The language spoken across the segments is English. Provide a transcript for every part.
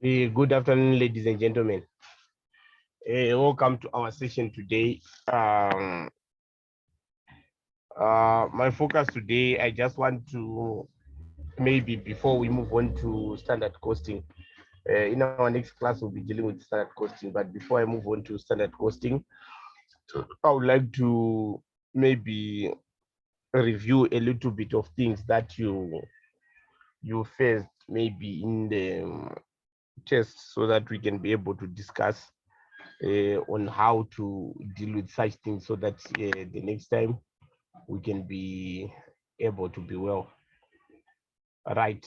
Good afternoon, ladies and gentlemen. Welcome to our session today. My focus today, I just want to maybe before we move on to standard costing, in our next class, we'll be dealing with standard costing. But before I move on to standard costing, I would like to maybe review a little bit of things that you faced maybe in the test so that we can be able to discuss on how to deal with such things so that the next time we can be able to be well. Right.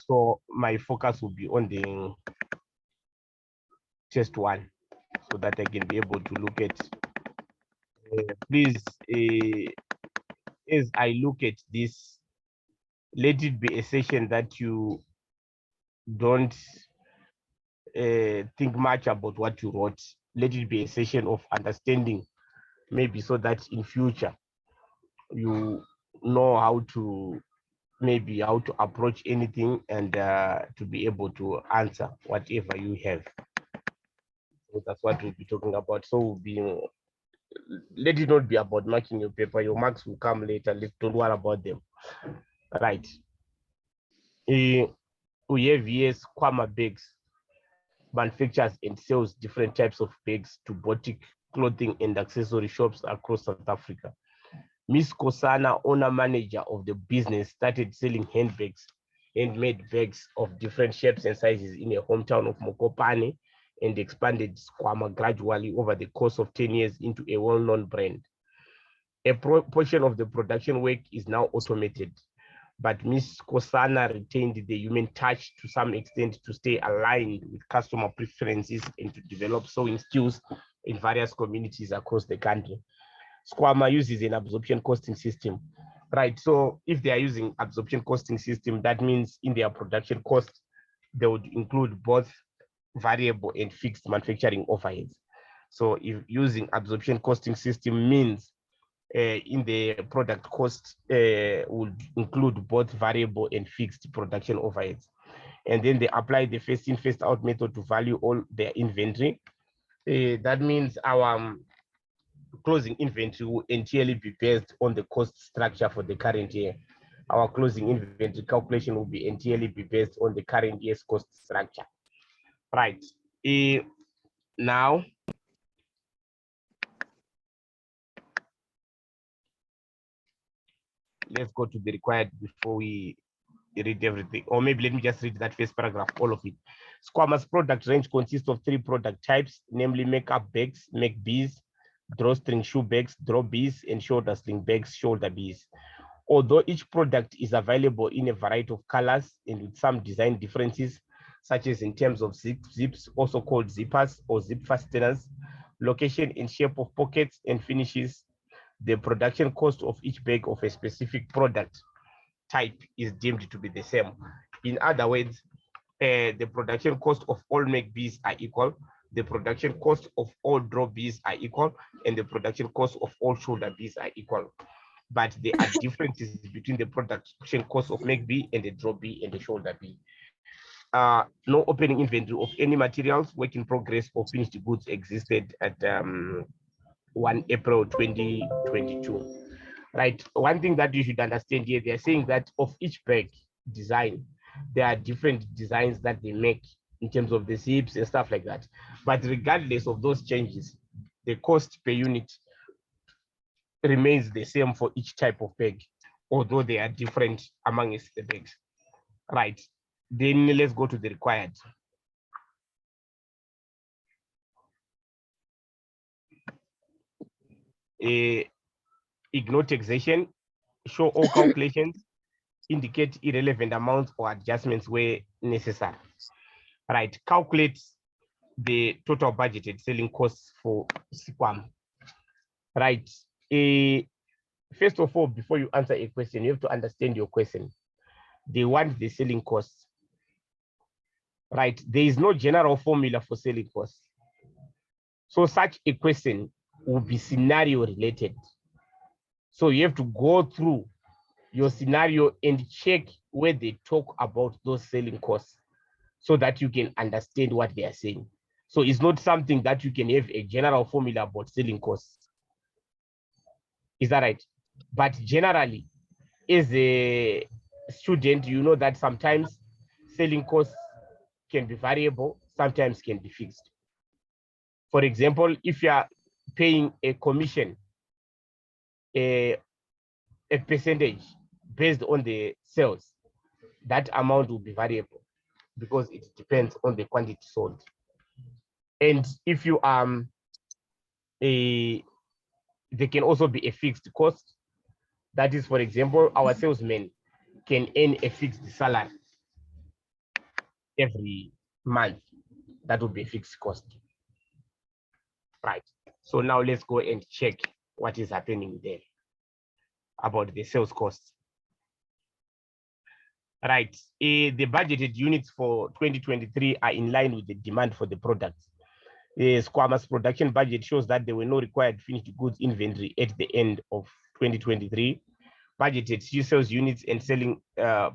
So my focus will be on the test one so that I can be able to look at. Please, as I look at this, let it be a session that you don't think much about what you wrote. Let it be a session of understanding, maybe so that in future you know how to maybe how to approach anything and to be able to answer whatever you have. So that's what we'll be talking about. So we'll be, let it not be about marking your paper. Your marks will come later. Don't worry about them. Right. We have yes, Kwama bags manufactures and sells different types of bags to boutique clothing and accessory shops across South Africa. Miss Kosana, owner manager of the business, started selling handmade bags of different shapes and sizes in a hometown of Mokopane and expanded Squama gradually over the course of 10 years into a well-known brand. A portion of the production work is now automated, but Miss Kosana retained the human touch to some extent to stay aligned with customer preferences and to develop sewing skills in various communities across the country. Squama uses an absorption costing system, right? So if they are using absorption costing system, that means in their production cost, they would include both variable and fixed manufacturing overheads. So if using absorption costing system means in the product cost would include both variable and fixed production overheads. And then they apply the first in, first out method to value all their inventory. That means our closing inventory will entirely be based on the cost structure for the current year. Our closing inventory calculation will be entirely be based on the current year's cost structure. Right. Now, let's go to the required before we read everything. Or maybe let me just read that first paragraph, all of it. Squama's product range consists of 3 product types, namely makeup bags, MAC drawstring shoe bags, draw bees, and shoulder sling bags, shoulder bees. Although each product is available in a variety of colors and with some design differences, such as in terms of zips, also called zippers or zip fasteners, location and shape of pockets and finishes, the production cost of each bag of a specific product type is deemed to be the same. In other words, the production cost of all MAC bees are equal, the production cost of all draw bees are equal, and the production cost of all shoulder bees are equal. But there are differences between the production cost of MAC bee and the draw bee and the shoulder bee. No opening inventory of any materials, work in progress, or finished goods existed at 1 April 2022. Right. One thing that you should understand here, they're saying that of each bag design, there are different designs that they make in terms of the zips and stuff like that. But regardless of those changes, the cost per unit remains the same for each type of bag, although they are different amongst the bags. Right. Then let's go to the required. Ignore taxation, show all calculations, indicate irrelevant amounts or adjustments where necessary. Right, calculate the total budgeted selling costs for SIQUAM. Right. First of all, before you answer a question, you have to understand your question. They want the selling costs. Right. There is no general formula for selling costs. So such a question will be scenario related. So you have to go through your scenario and check where they talk about those selling costs. so that you can understand what they are saying. So it's not something that you can have a general formula about selling costs. Is that right? But generally, as a student, you know that sometimes selling costs can be variable, sometimes can be fixed. For example, if you are paying a commission, a percentage based on the sales, that amount will be variable because it depends on the quantity sold. And if you there can also be a fixed cost. That is, for example, our salesmen can earn a fixed salary every month. That would be a fixed cost. Right. So now let's go and check what is happening there about the sales cost. Right. The budgeted units for 2023 are in line with the demand for the products. Squamous production budget shows that there were no required finished goods inventory at the end of 2023. Budgeted sales units and selling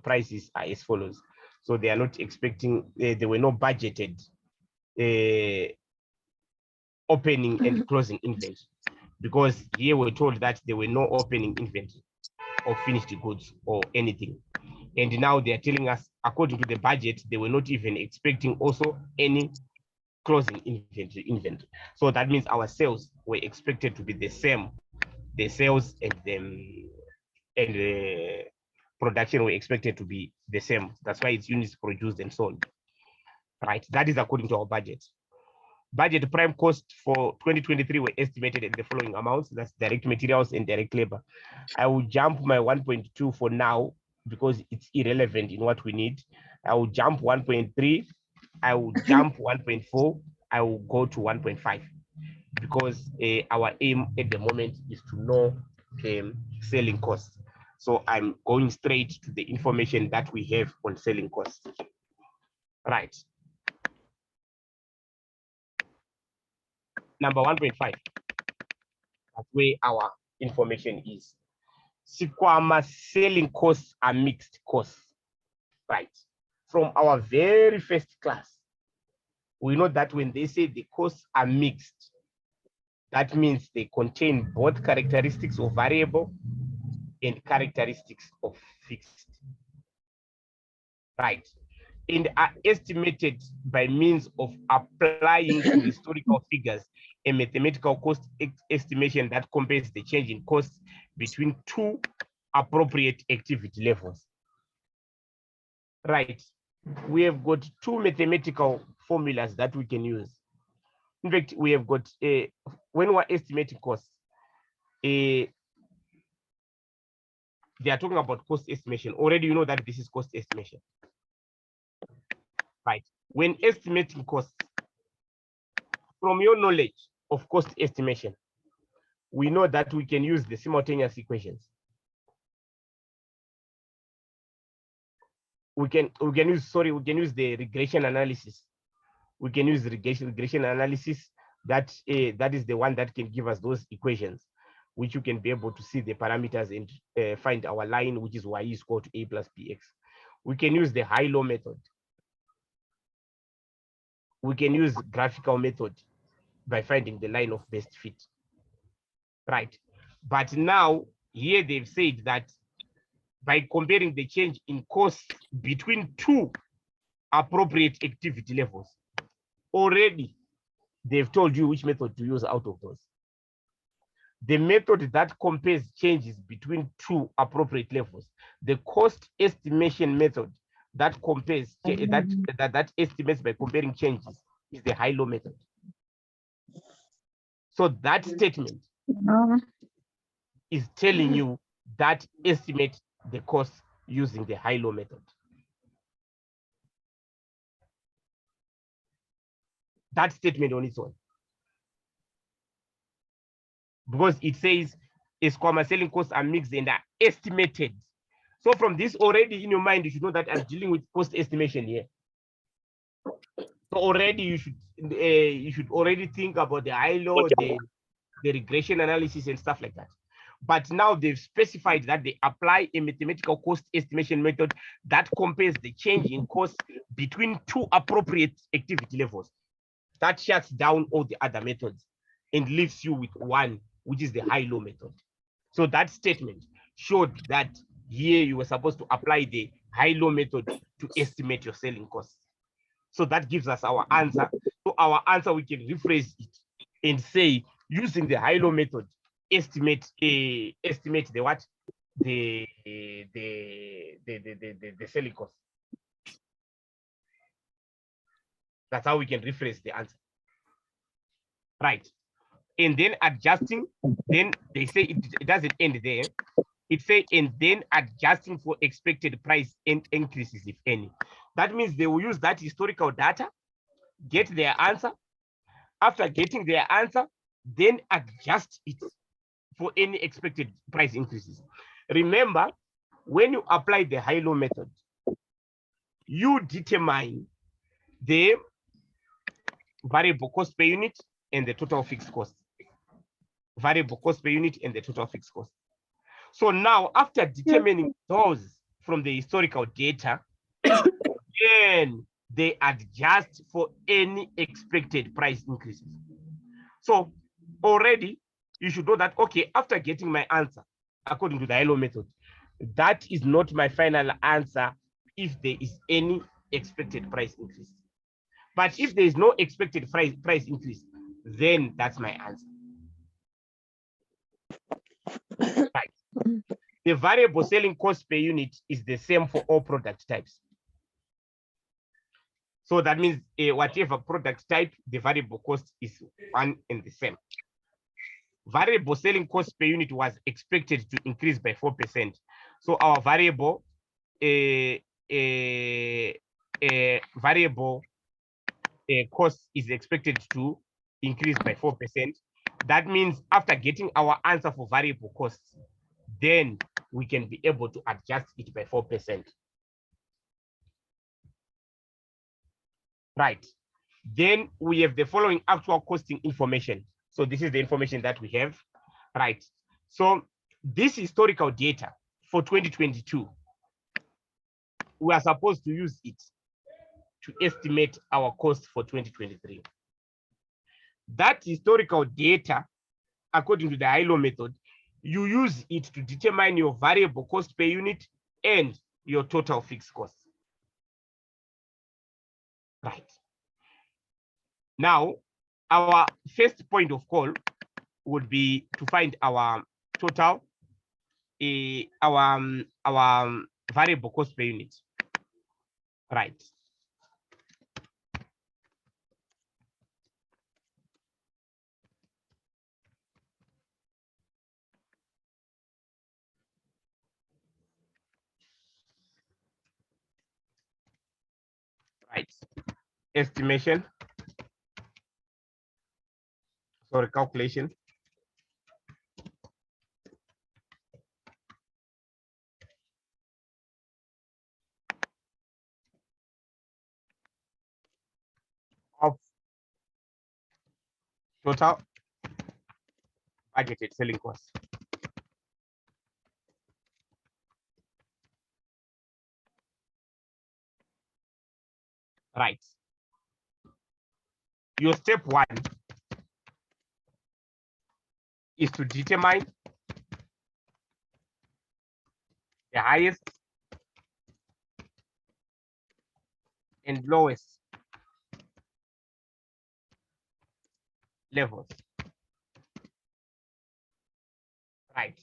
prices are as follows. So they are not expecting, there were no budgeted opening and closing inventory, because here we're told that there were no opening inventory of finished goods or anything. And now they are telling us, according to the budget, they were not even expecting also any closing inventory. So that means our sales were expected to be the same. The sales and the production were expected to be the same. That's why it's units produced and sold. Right. That is according to our budget. Budget prime cost for 2023 were estimated at the following amounts. That's direct materials and direct labor. I will jump my 1.2 for now because it's irrelevant in what we need. I will jump 1.3. I will jump 1.4. I will go to 1.5 because our aim at the moment is to know selling costs. So I'm going straight to the information that we have on selling costs. Right. Number 1.5. That's where our information is. Sikwama selling costs are mixed costs. Right. From our very first class, we know that when they say the costs are mixed, that means they contain both characteristics of variable and characteristics of fixed. Right. And are estimated by means of applying to historical figures a mathematical cost estimation that compares the change in costs between two appropriate activity levels. Right. We have got two mathematical formulas that we can use. In fact, we have got when we're estimating costs, they are talking about cost estimation. Already you know that this is cost estimation. Right. When estimating costs, from your knowledge of cost estimation, we know that we can use the simultaneous equations. We can use the regression analysis. We can use regression analysis. That is the one that can give us those equations, which you can be able to see the parameters and find our line, which is y is equal to a plus bx. We can use the high-low method. We can use graphical method by finding the line of best fit. Right. But now here they've said that by comparing the change in costs between two appropriate activity levels, already they've told you which method to use out of those. The method that compares changes between two appropriate levels, the cost estimation method that compares that estimates by comparing changes, is the high-low method. So that statement is telling you that estimate the cost using the high-low method. That statement on its own. Because it says selling costs are mixed and are estimated. So from this already in your mind, you should know that I'm dealing with cost estimation here. So already you should already think about the high-low, the regression analysis and stuff like that. but now they've specified that they apply a mathematical cost estimation method that compares the change in cost between two appropriate activity levels. That shuts down all the other methods and leaves you with one, which is the high-low method. So that statement showed that here you were supposed to apply the high-low method to estimate your selling costs. So that gives us our answer. So our answer, we can rephrase it and say, using the high-low method, estimate the what? The selling cost. That's how we can rephrase the answer. Right. And then adjusting, then they say it doesn't end there. It say, and then adjusting for expected price increases, if any. That means they will use that historical data, get their answer. After getting their answer, then adjust it for any expected price increases. Remember, when you apply the high-low method, you determine the variable cost per unit and the total fixed cost. Variable cost per unit and the total fixed cost. So now, after determining those from the historical data, then they adjust for any expected price increases. So already you should know that, okay, after getting my answer according to the high-low method, that is not my final answer if there is any expected price increase. But if there is no expected price increase, then that's my answer. Right. The variable selling cost per unit is the same for all product types. So that means whatever product type, the variable cost is one and the same. Variable selling cost per unit was expected to increase by 4%. So our variable cost is expected to increase by 4%. That means after getting our answer for variable costs, then we can be able to adjust it by 4%. Right. Then we have the following actual costing information. So this is the information that we have. Right. So this historical data for 2022, we are supposed to use it to estimate our cost for 2023. That historical data, according to the high-low method, you use it to determine your variable cost per unit and your total fixed cost. Right. Now, our first point of call would be to find our total, our variable cost per unit. Right. Right. Estimation. Sorry, calculation. Of total budgeted selling cost. Right. Your step one is to determine the highest and lowest levels. Right.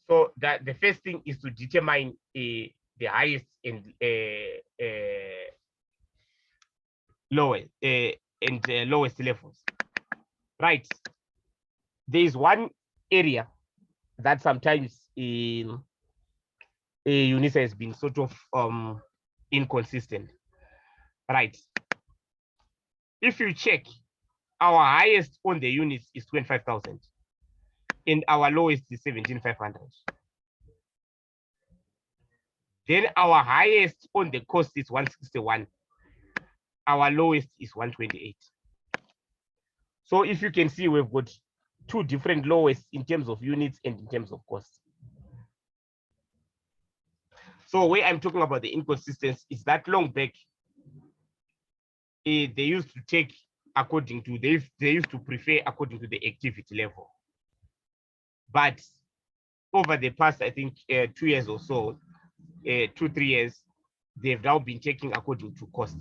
So that the first thing is to determine the highest and lowest lowest levels. Right. There is one area that sometimes UNISA has been sort of inconsistent. Right. If you check, our highest on the units is 25,000 and our lowest is 17,500. Then our highest on the cost is 161. Our lowest is 128. So if you can see, we've got two different lowest in terms of units and in terms of cost. So where I'm talking about the inconsistency is that long back, they used to take according to, they used to prefer according to the activity level. But over the past, I think 2 years or so, 2-3 years, they've now been taking according to cost.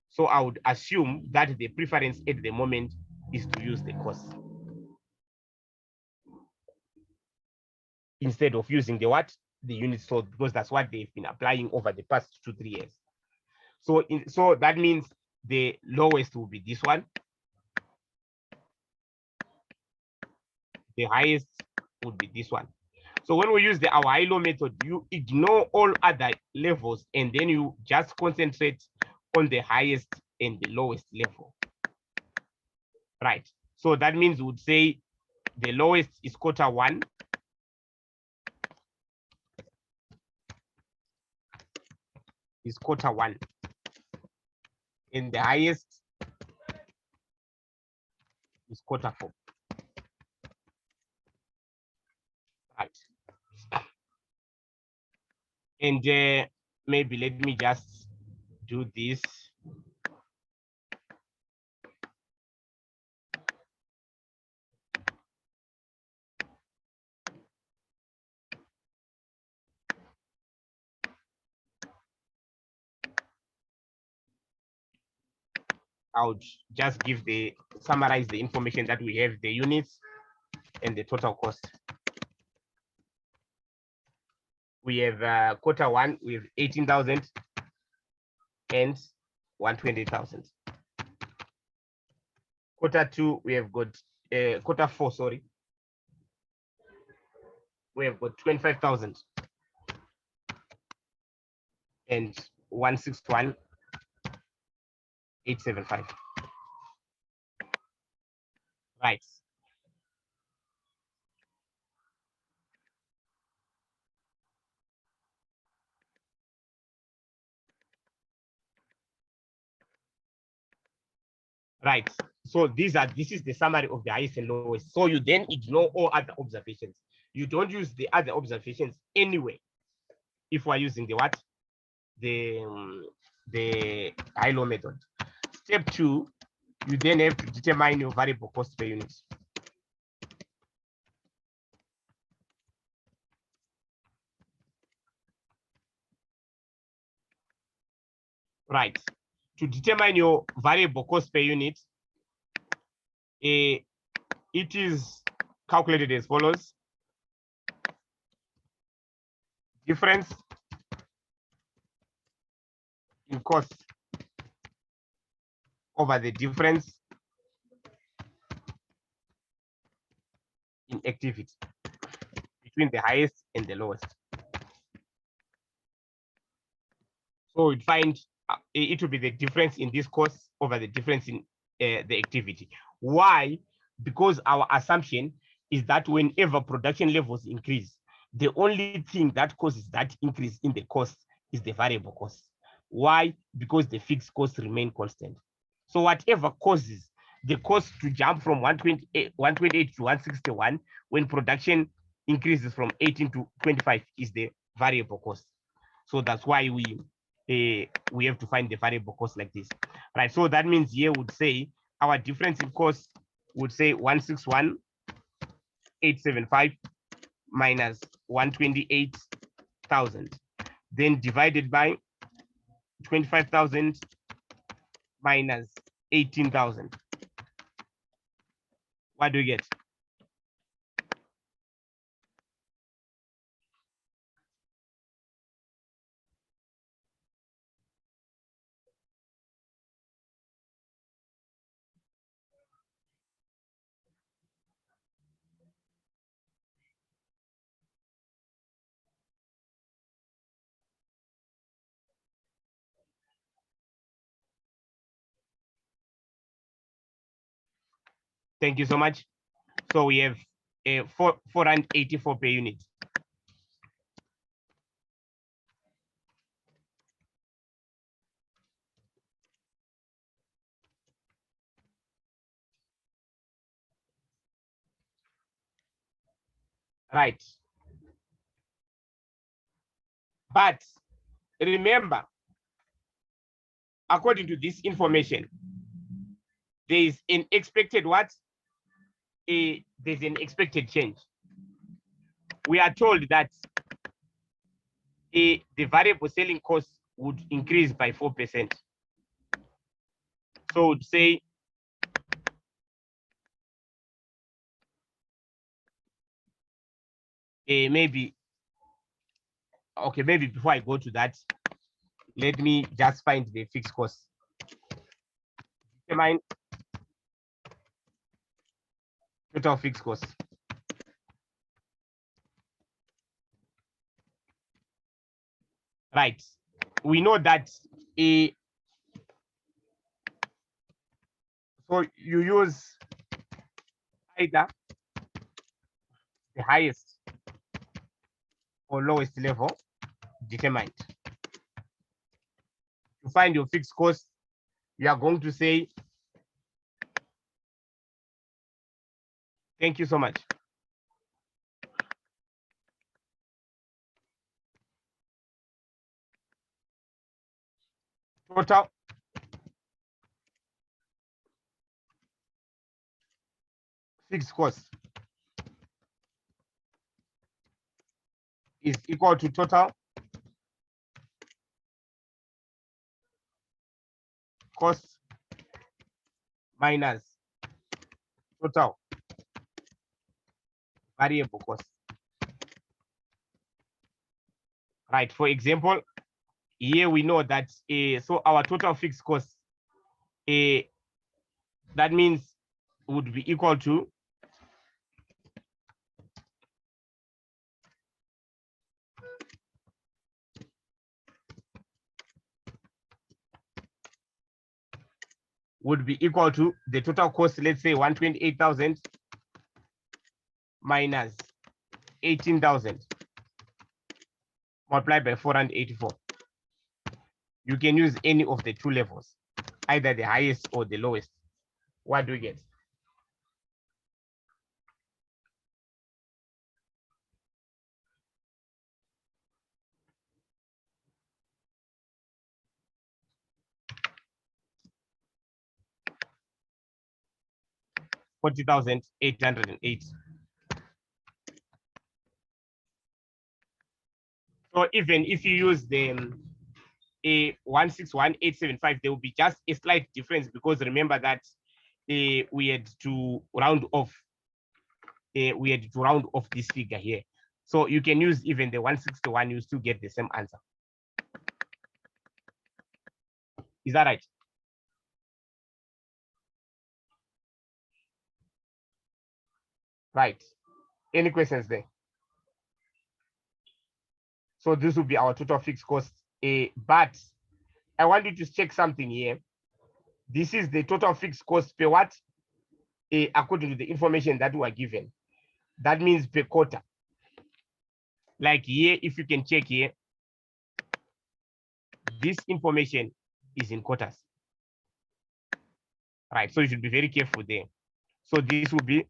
So I would assume that the preference at the moment is to use the cost instead of using the what? The unit sold, because that's what they've been applying over the past 2-3 years. So that means the lowest will be this one. The highest would be this one. So when we use the our high-low method, you ignore all other levels and then you just concentrate on the highest and the lowest level. Right. So that means we would say the lowest is Q1. Is Q1. And the highest is Q4. Right. And maybe let me just do this. I would just give summarize the information that we have, the units and the total cost. We have Q1, we have 18,000 and 120,000. Q2, we have got Q4, sorry. We have got 25,000 and 161,875. Right. Right. So this is the summary of the highest and lowest. So you then ignore all other observations. You don't use the other observations anyway. If we're using the what? The high-low method. Step 2, you then have to determine your variable cost per unit. Right. To determine your variable cost per unit, it is calculated as follows. Difference in cost over the difference in activity between the highest and the lowest. So we'd find it will be the difference in this cost over the difference in the activity. Why? Because our assumption is that whenever production levels increase, the only thing that causes that increase in the cost is the variable cost. Why? Because the fixed costs remain constant. So whatever causes the cost to jump from 128 to 161 when production increases from 18 to 25 is the variable cost. So that's why we have to find the variable cost like this. Right. So that means here would say our difference in cost would say 161,875 minus 128,000, then divided by 25,000 minus 18,000. What do you get? Thank you so much. So we have a 484 per unit. right? But remember, according to this information, there is an expected what? There's an expected change. We are told that the variable selling cost would increase by 4%. So would say maybe, okay, maybe before I go to that, let me just find the fixed cost. Determine total fixed cost. Right. We know that so you use either the highest or lowest level determined. To find your fixed cost, you are going to say, thank you so much. Total fixed cost is equal to total cost minus total variable cost. Right. For example, here we know that so our total fixed cost that means would be equal to the total cost, let's say 128,000 minus 18,000 multiplied by 484. You can use any of the two levels, either the highest or the lowest. What do we get? $40,808. So even if you use the 161,875, there will be just a slight difference, because remember that we had to round off. This figure here. So you can use even the 161, you still get the same answer. Is that right? Right. Any questions there? So this will be our total fixed cost. But I want you to check something here. This is the total fixed cost per what? According to the information that we are given. That means per quarter. Like here, if you can check here, this information is in quarters. Right. So you should be very careful there. So this will be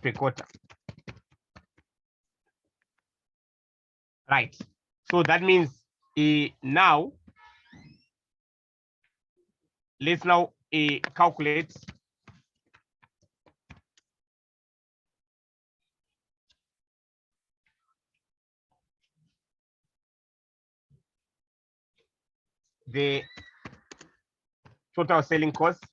per quarter. Right. So that means now let's now calculate the total selling cost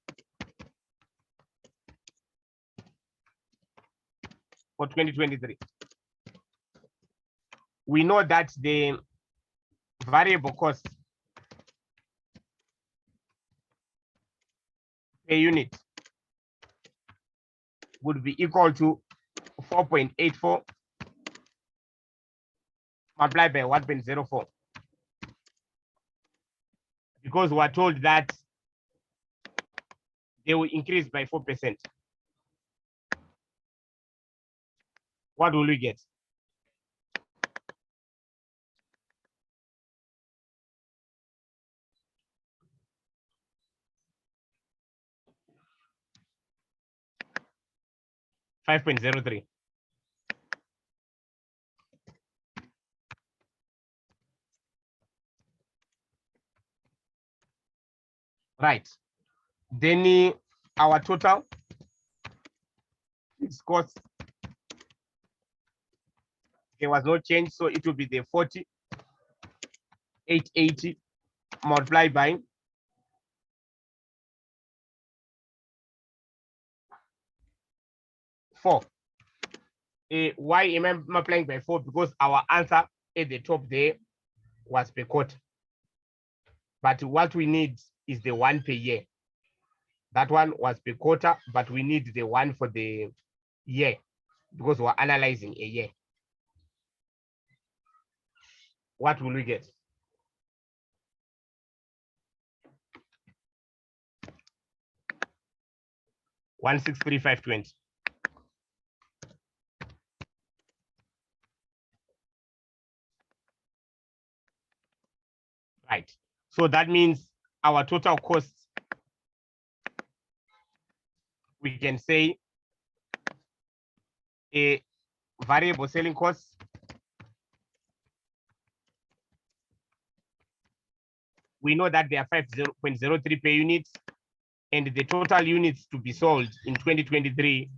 for 2023. We know that the variable cost per unit would be equal to 4.84 multiplied by 1.04, because we're told that they will increase by 4%. What will we get? 5.03. Right. Then our total fixed cost, there was no change, so it will be the 40,880 multiplied by 4. Why am I multiplying by 4? Because our answer at the top there was per quarter. But what we need is the one per year. That one was per quarter, but we need the one for the year because we're analyzing a year. What will we get? $1,635.20. Right. So that means our total cost, we can say a variable selling cost we know that they are 5.03 per unit, and the total units to be sold in 2023,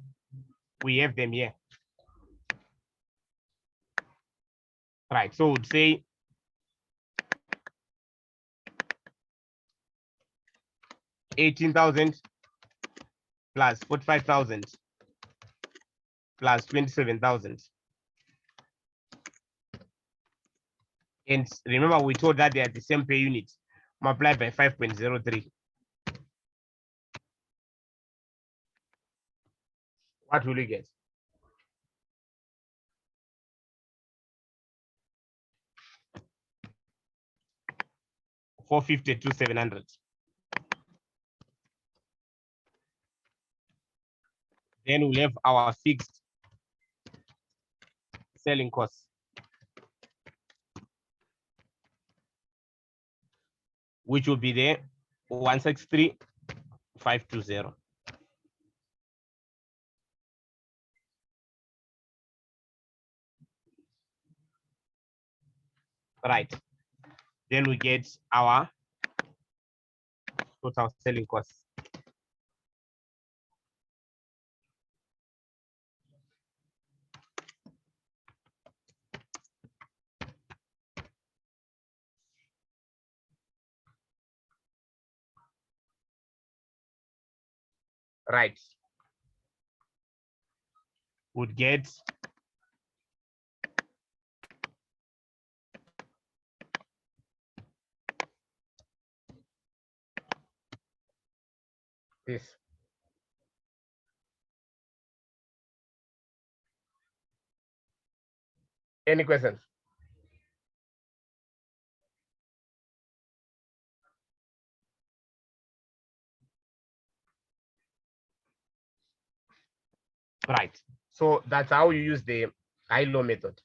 we have them here. Right, so we'd say $18,000 plus 45,000 plus 27,000. And remember, we told that they are the same per unit, multiplied by 5.03. What will you get? $452,700. Then we'll have our fixed selling costs, which will be the 163,520. Right. Then we get our total selling costs. Right. Would get this. Any questions? Right. So that's how you use the high-low method.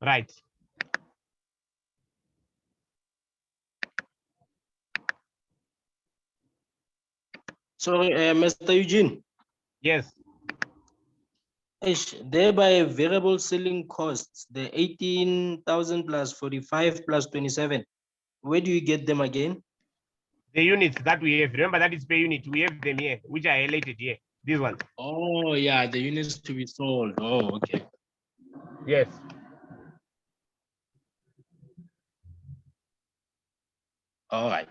Right. Sorry, Mr. Eugene. Yes. Thereby variable selling costs, the 18,000 plus 45 plus 27. Where do you get them again? The units that we have, remember that is per unit. We have them here, which are highlighted here. These ones. Oh, yeah, the units to be sold. Oh, okay. Yes. All right.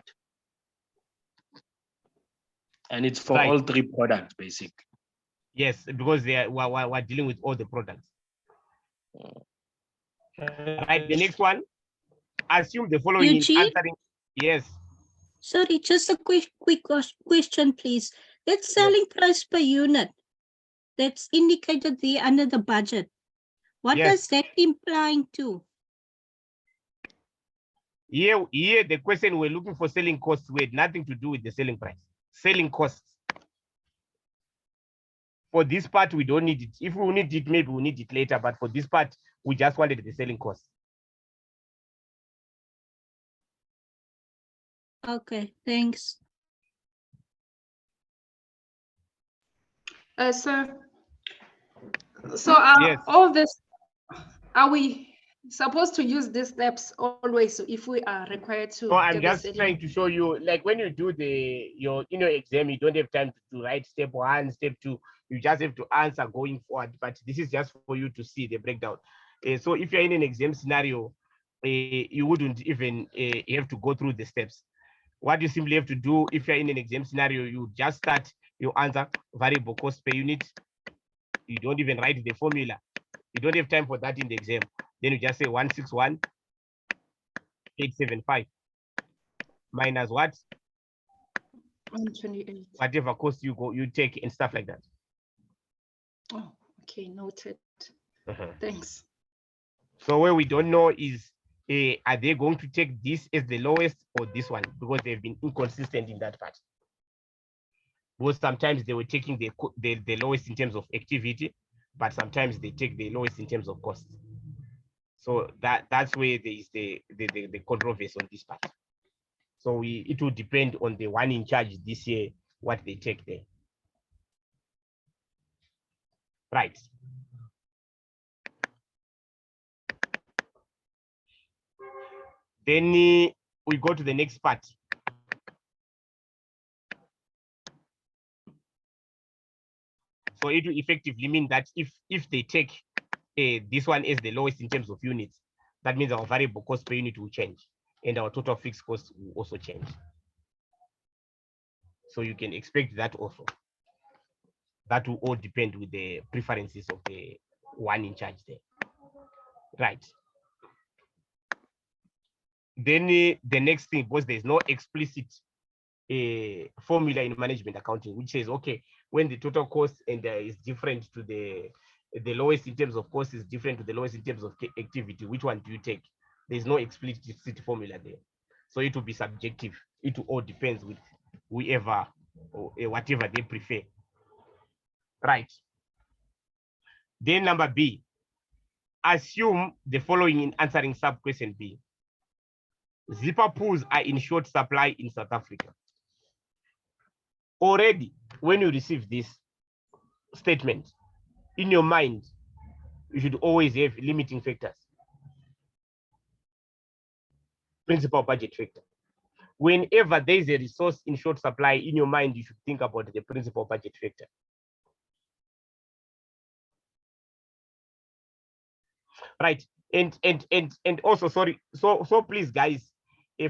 And it's for Right. all three products, basically. Yes, because we're dealing with all the products. Right. The next one, assume the following Eugene? in answering. Yes. Sorry, just a quick question, please. That selling price per unit that's indicated there under the budget. What Yes. does that implying to? Here, the question we're looking for selling costs with nothing to do with the selling price. Selling costs. For this part, we don't need it. If we need it, maybe we need it later. But for this part, we just wanted the selling cost. Okay, thanks. Sir, so Yes. all this, are we supposed to use these steps always if we are required to? So I'm get the just selling? trying to show you, like when you do your exam, you don't have time to write step 1, step 2. You just have to answer going forward. But this is just for you to see the breakdown. So if you're in an exam scenario, you wouldn't even have to go through the steps. What you simply have to do if you're in an exam scenario, you just start your answer, variable cost per unit. You don't even write the formula. You don't have time for that in the exam. Then you just say 161,875 minus what? 128. Whatever cost you take and stuff like that. Oh, okay, noted. Uh-huh. Thanks. So where we don't know is, are they going to take this as the lowest or this one? Because they've been inconsistent in that part. Because sometimes they were taking the lowest in terms of activity, but sometimes they take the lowest in terms of cost. So that's where there is the controversy on this part. So it will depend on the one in charge this year, what they take there. Right. Then we go to the next part. So it will effectively mean that if they take this one as the lowest in terms of units, that means our variable cost per unit will change and our total fixed cost will also change. So you can expect that also. That will all depend with the preferences of the one in charge there. Right. Then the next thing, because there's no explicit formula in management accounting, which says, okay, when the total cost and is different to the lowest in terms of cost is different to the lowest in terms of activity, which one do you take? There's no explicit formula there. So it will be subjective. It will all depends with whoever or whatever they prefer. Right. Then number B, assume the following in answering sub question B. Zipper pools are in short supply in South Africa. Already, when you receive this statement, in your mind, you should always have limiting factors. Principal budget factor. Whenever there is a resource in short supply, in your mind, you should think about the principal budget factor. Right. And also, sorry, so please, guys,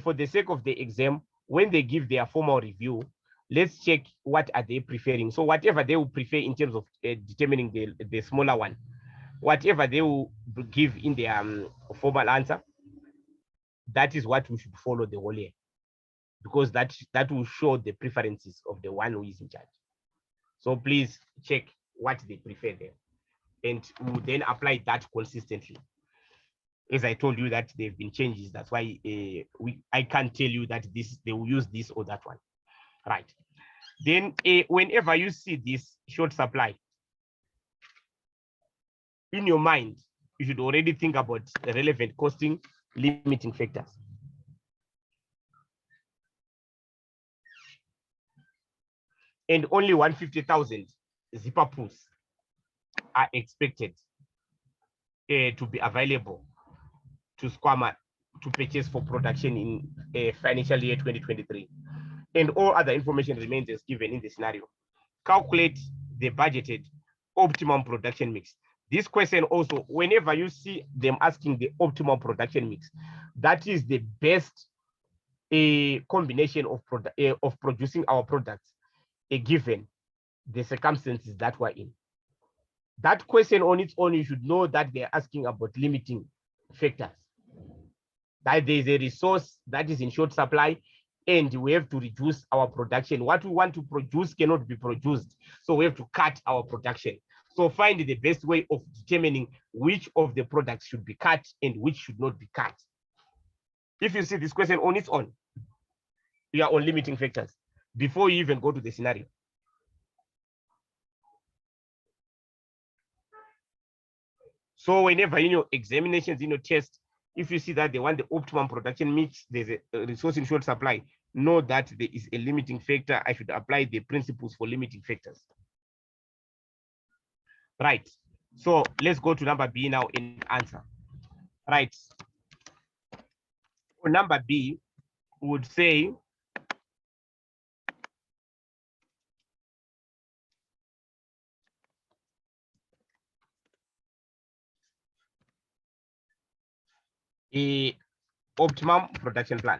for the sake of the exam, when they give their formal review, let's check what are they preferring. So whatever they will prefer in terms of determining the smaller one, whatever they will give in their formal answer, that is what we should follow the whole year, because that will show the preferences of the one who is in charge. So please check what they prefer there, and we'll then apply that consistently. As I told you that there have been changes, that's why I can't tell you that they will use this or that one. Right. Then whenever you see this short supply, in your mind, you should already think about the relevant costing limiting factors. And only 150,000 zipper pools are expected to be available to Squama to purchase for production in financial year 2023. And all other information remains as given in the scenario. Calculate the budgeted optimum production mix. This question also, whenever you see them asking the optimal production mix, that is the best combination of producing our products given the circumstances that we're in. That question on its own, you should know that they're asking about limiting factors. That there's a resource that is in short supply and we have to reduce our production. What we want to produce cannot be produced, so we have to cut our production. So find the best way of determining which of the products should be cut and which should not be cut. If you see this question on its own, you are on limiting factors before you even go to the scenario. So whenever in your examinations, in your test, if you see that they want the optimum production mix, there's a resource in short supply, know that there is a limiting factor. I should apply the principles for limiting factors. Right. So let's go to number B now in answer. Right. For number B, would say a optimum production plan.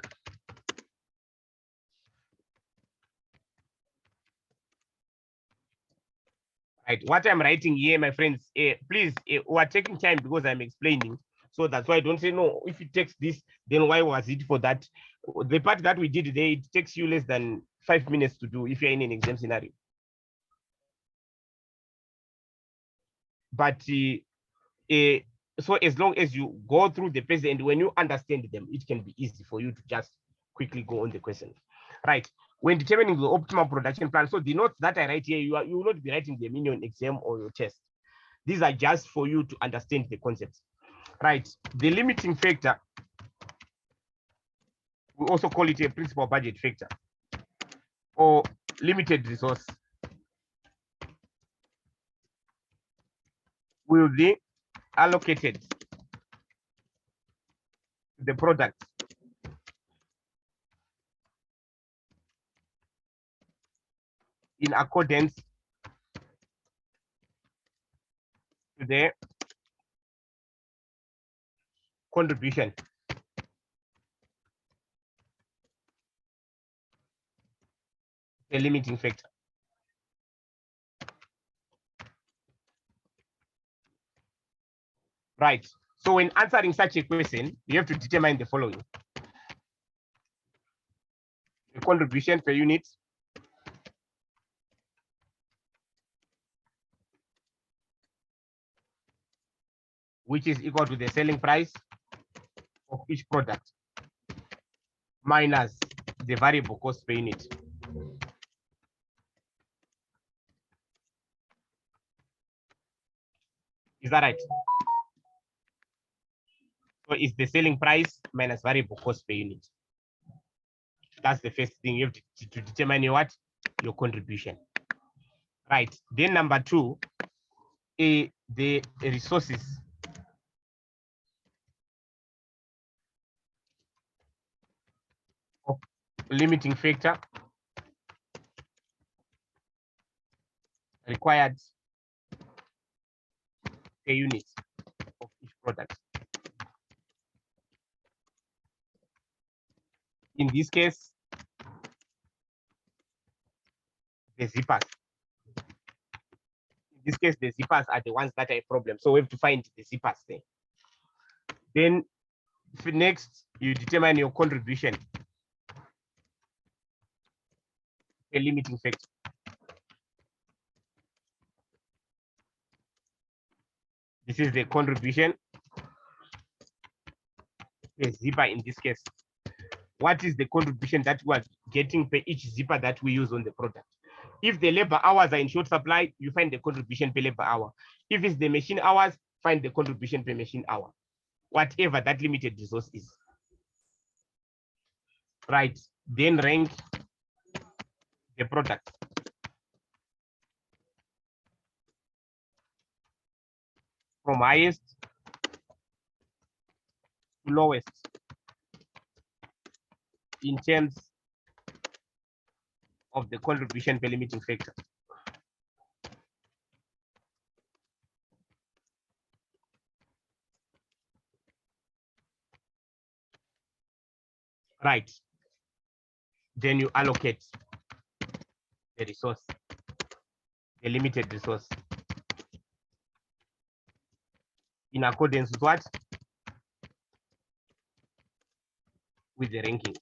Right. What I'm writing here, my friends, please, we're taking time because I'm explaining. So that's why I don't say no. If it takes this, then why was it for that? The part that we did today, it takes you less than 5 minutes to do if you're in an exam scenario. But so as long as you go through the page and when you understand them, it can be easy for you to just quickly go on the question. Right. When determining the optimal production plan, so the notes that I write here, you will not be writing them in your exam or your test. These are just for you to understand the concepts. Right. The limiting factor, we also call it a principal budget factor or limited resource, will be allocated to the product in accordance to the contribution the limiting factor. Right. So when answering such a question, you have to determine the following. The contribution per unit, which is equal to the selling price of each product minus the variable cost per unit. Is that right? So it's the selling price minus variable cost per unit. That's the first thing you have to determine what? Your contribution. Right. Then number two, the resources of limiting factor required per unit of each product. In this case, the zippers. In this case, the zippers are the ones that are a problem. So we have to find the zippers there. Then next, you determine your contribution, a limiting factor. This is the contribution, the zipper in this case. What is the contribution that we are getting per each zipper that we use on the product? If the labor hours are in short supply, you find the contribution per labor hour. If it's the machine hours, find the contribution per machine hour, whatever that limited resource is. Right. Then rank the product from highest to lowest in terms of the contribution per limiting factor. Right. Then you allocate the resource, the limited resource, in accordance with what? With the ranking.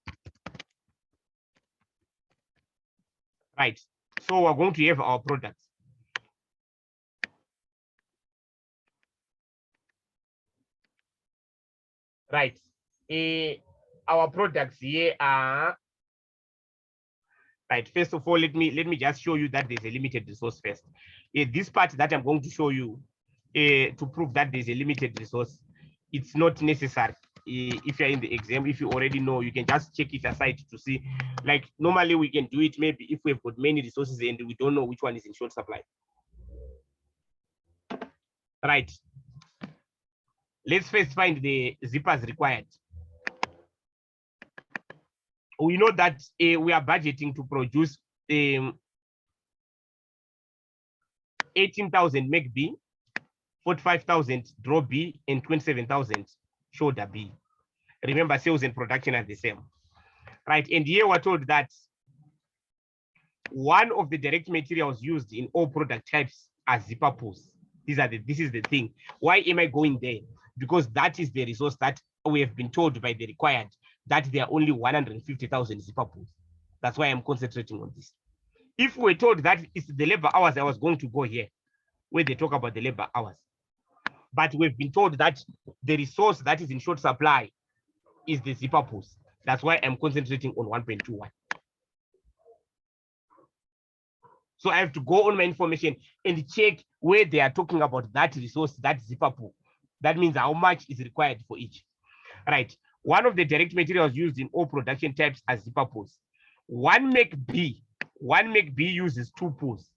Right. So we're going to have our products. Right. Our products here are right. First of all, let me just show you that there's a limited resource first. This part that I'm going to show you to prove that there's a limited resource. It's not necessary. If you're in the exam, if you already know, you can just check it aside to see. Like normally we can do it maybe if we've got many resources and we don't know which one is in short supply. Right. Let's first find the zippers required. We know that we are budgeting to produce 18,000 make B, 45,000 draw B, and 27,000 shoulder B. Remember, sales and production are the same, right? And here we're told that one of the direct materials used in all product types are zipper pulls. This is the thing. Why am I going there? Because that is the resource that we have been told by the required that there are only 150,000 zipper pulls. That's why I'm concentrating on this. If we're told that it's the labor hours, I was going to go here where they talk about the labor hours. But we've been told that the resource that is in short supply is the zipper pulls. That's why I'm concentrating on 1.21. So I have to go on my information and check where they are talking about that resource, that zipper pull. That means how much is required for each. Right. One of the direct materials used in all production types are zipper pulls. One make B uses 2 pulls.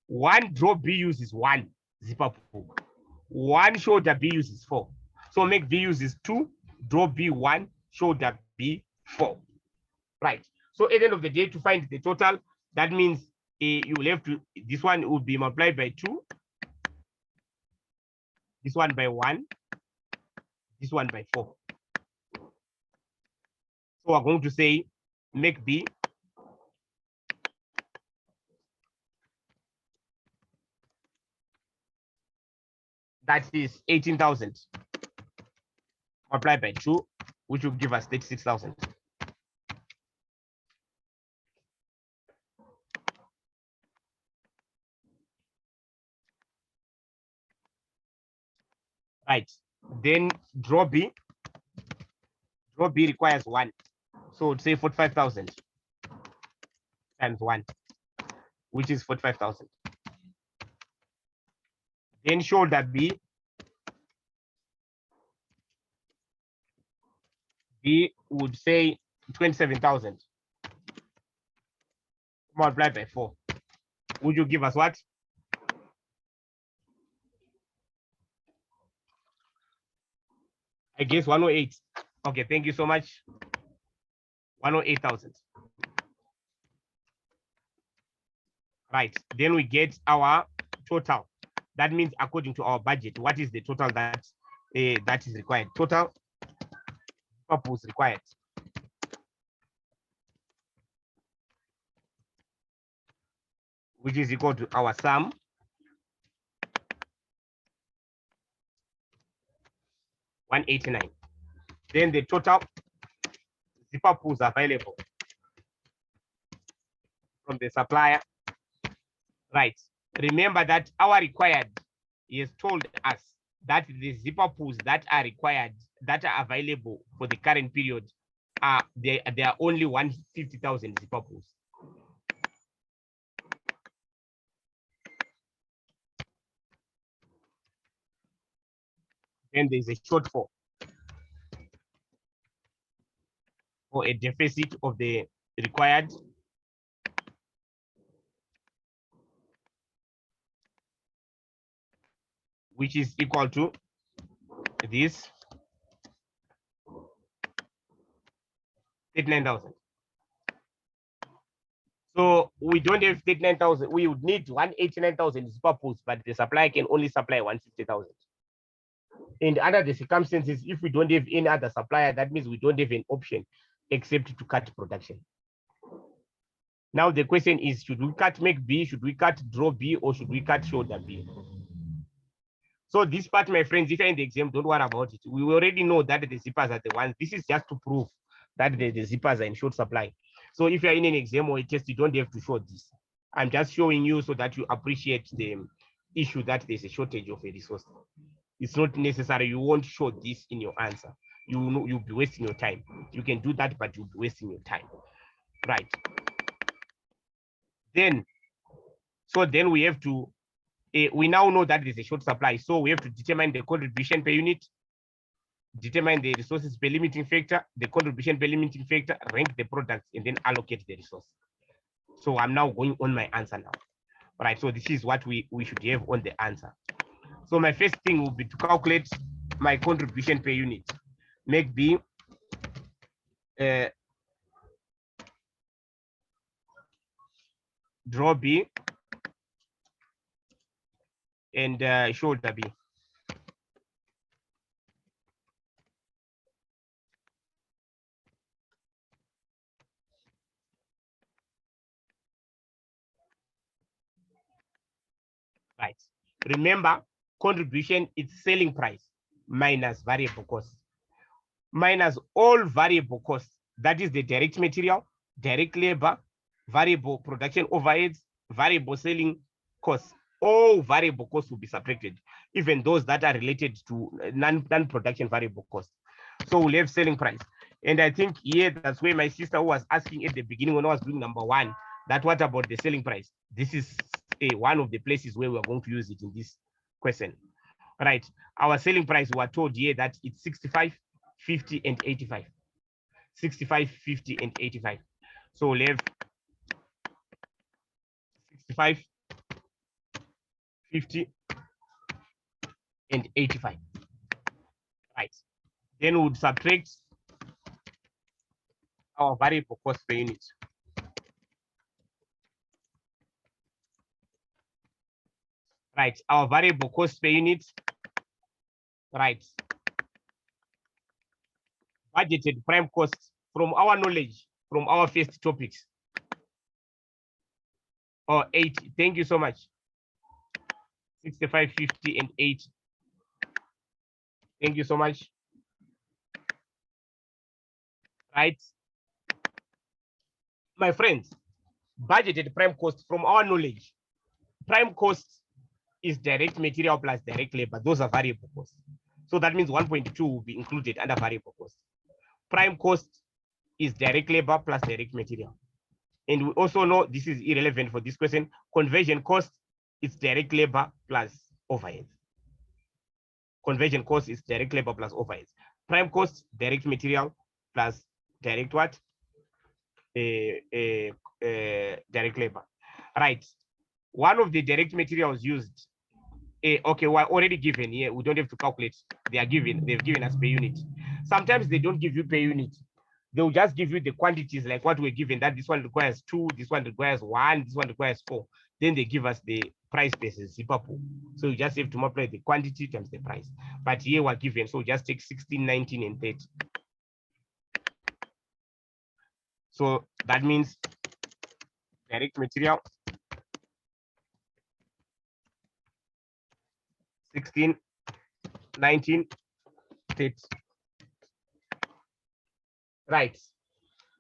One draw B uses 1 zipper pull. One shoulder B uses 4. So make B uses 2, draw B 1, shoulder B 4. Right. So at the end of the day, to find the total, that means you will have to, this one will be multiplied by 2, this one by 1, this one by 4. So we're going to say make B that is 18,000 multiplied by 2, which will give us 36,000. Right. Then draw B requires 1. So say 45,000 times 1, which is 45,000. Then shoulder B would say 27,000 multiplied by 4. Would you give us what? I guess 108. Okay, thank you so much. 108,000. Right, then we get our total. That means according to our budget, what is the total that is required? Total purpose required. Which is equal to our sum $189. Then the total zipper pulls available from the supplier. Right. Remember that our required is told us that the zipper pulls that are required, that are available for the current period, there are only 150,000 zipper pulls. Then there's a shortfall or a deficit of the required which is equal to this 39,000. So we don't have 39,000. We would need 189,000 zipper pulls, but the supplier can only supply 150,000. And under the circumstances, if we don't have any other supplier, that means we don't have an option except to cut production. Now the question is, should we cut make B, should we cut draw B, or should we cut shoulder B? So this part, my friends, if you're in the exam, don't worry about it. We already know that the zippers are the ones. This is just to prove that the zippers are in short supply. So if you're in an exam or a test, you don't have to show this. I'm just showing you so that you appreciate the issue that there's a shortage of a resource. It's not necessary. You won't show this in your answer. You'll be wasting your time. You can do that, but you'll be wasting your time. Right. Then we have to we now know that there's a short supply. So we have to determine the contribution per unit, determine the resources per limiting factor, the contribution per limiting factor, rank the products, and then allocate the resource. So I'm now going on my answer now. All right, so this is what we should have on the answer. So my first thing will be to calculate my contribution per unit. Make B draw B and shoulder B. Right. Remember, contribution is selling price minus variable cost. Minus all variable costs. That is the direct material, direct labor, variable production overheads, variable selling costs. All variable costs will be subtracted, even those that are related to non-production variable costs. So we'll have selling price. And I think here, that's where my sister was asking at the beginning when I was doing number one, that what about the selling price? This is one of the places where we're going to use it in this question. Right. Our selling price, we are told here that it's 65, 50, and 85. 65, 50, and 85. So we'll have 65, 50, and 85. Right. Then we would subtract our variable cost per unit. Right. Our variable cost per unit. Right. Budgeted prime costs from our knowledge, from our first topics. Or 80. Thank you so much. 65, 50, and 80. Thank you so much. Right. My friends, budgeted prime cost from our knowledge. Prime cost is direct material plus direct labor. Those are variable costs. So that means 1.2 will be included under variable cost. Prime cost is direct labor plus direct material. And we also know this is irrelevant for this question. Conversion cost is direct labor plus overheads. Conversion cost is direct labor plus overheads. Prime cost, direct material plus direct what? Direct labor. Right. One of the direct materials used. Okay, we're already given here. We don't have to calculate. They are given. They've given us per unit. Sometimes they don't give you per unit. They'll just give you the quantities like what we're given, that this one requires 2, this one requires 1, this one requires 4. Then they give us the price basis, zipper pool. So you just have to multiply the quantity times the price. But here we're given, so just take 16, 19, and 30. So that means direct material, 16, 19, 30. Right.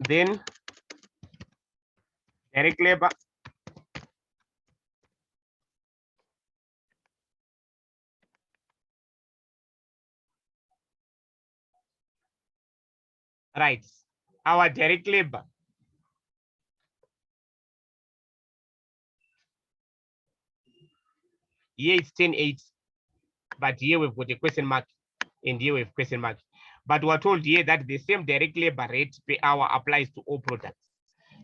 Then direct labor, right. Our direct labor, here it's 10.8, but here we've got a question mark, and here we have question mark. But we're told here that the same direct labor rate per hour applies to all products.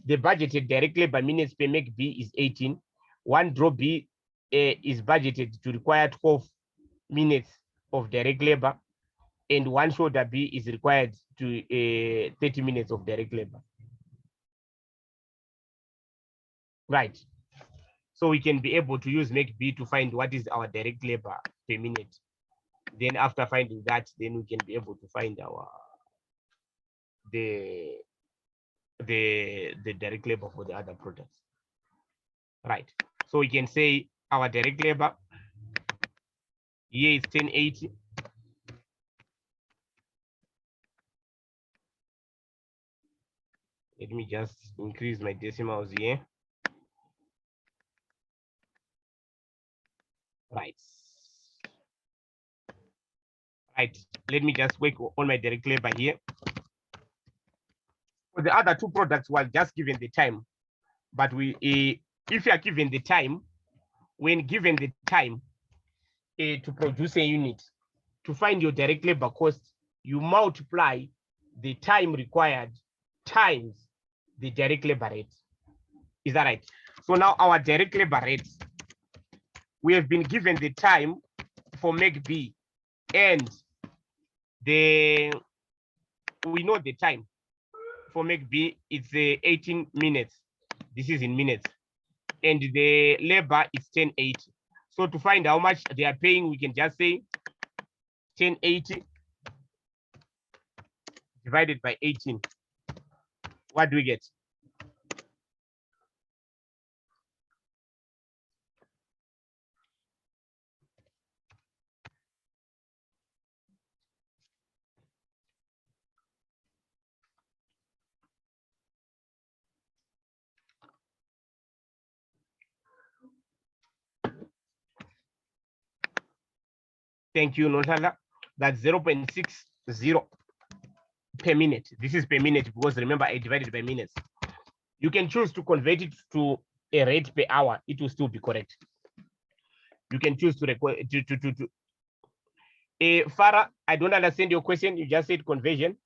The budgeted direct labor minutes per make B is 18. One draw B is budgeted to require 12 minutes of direct labor, and one shoulder B is required to 30 minutes of direct labor. Right. So we can be able to use make B to find what is our direct labor per minute. Then after finding that, then we can be able to find our the direct labor for the other products. Right. So we can say our direct labor here is 1080. Let me just increase my decimals here. Right. Right. Let me just work on my direct labor here. For the other two products, we're just given the time. But we, if you are given the time, when given the time to produce a unit, to find your direct labor cost, you multiply the time required times the direct labor rate. Is that right? So now our direct labor rate, we have been given the time for make B, and we know the time for make B, it's 18 minutes. This is in minutes. And the labor is 1080. So to find how much they are paying, we can just say 1080 divided by 18. What do we get? Thank you, Nosala. That's 0.60 per minute. This is per minute because remember I divided by minutes. You can choose to convert it to a rate per hour. It will still be correct. You can choose to record Farah, I don't understand your question. You just said conversion.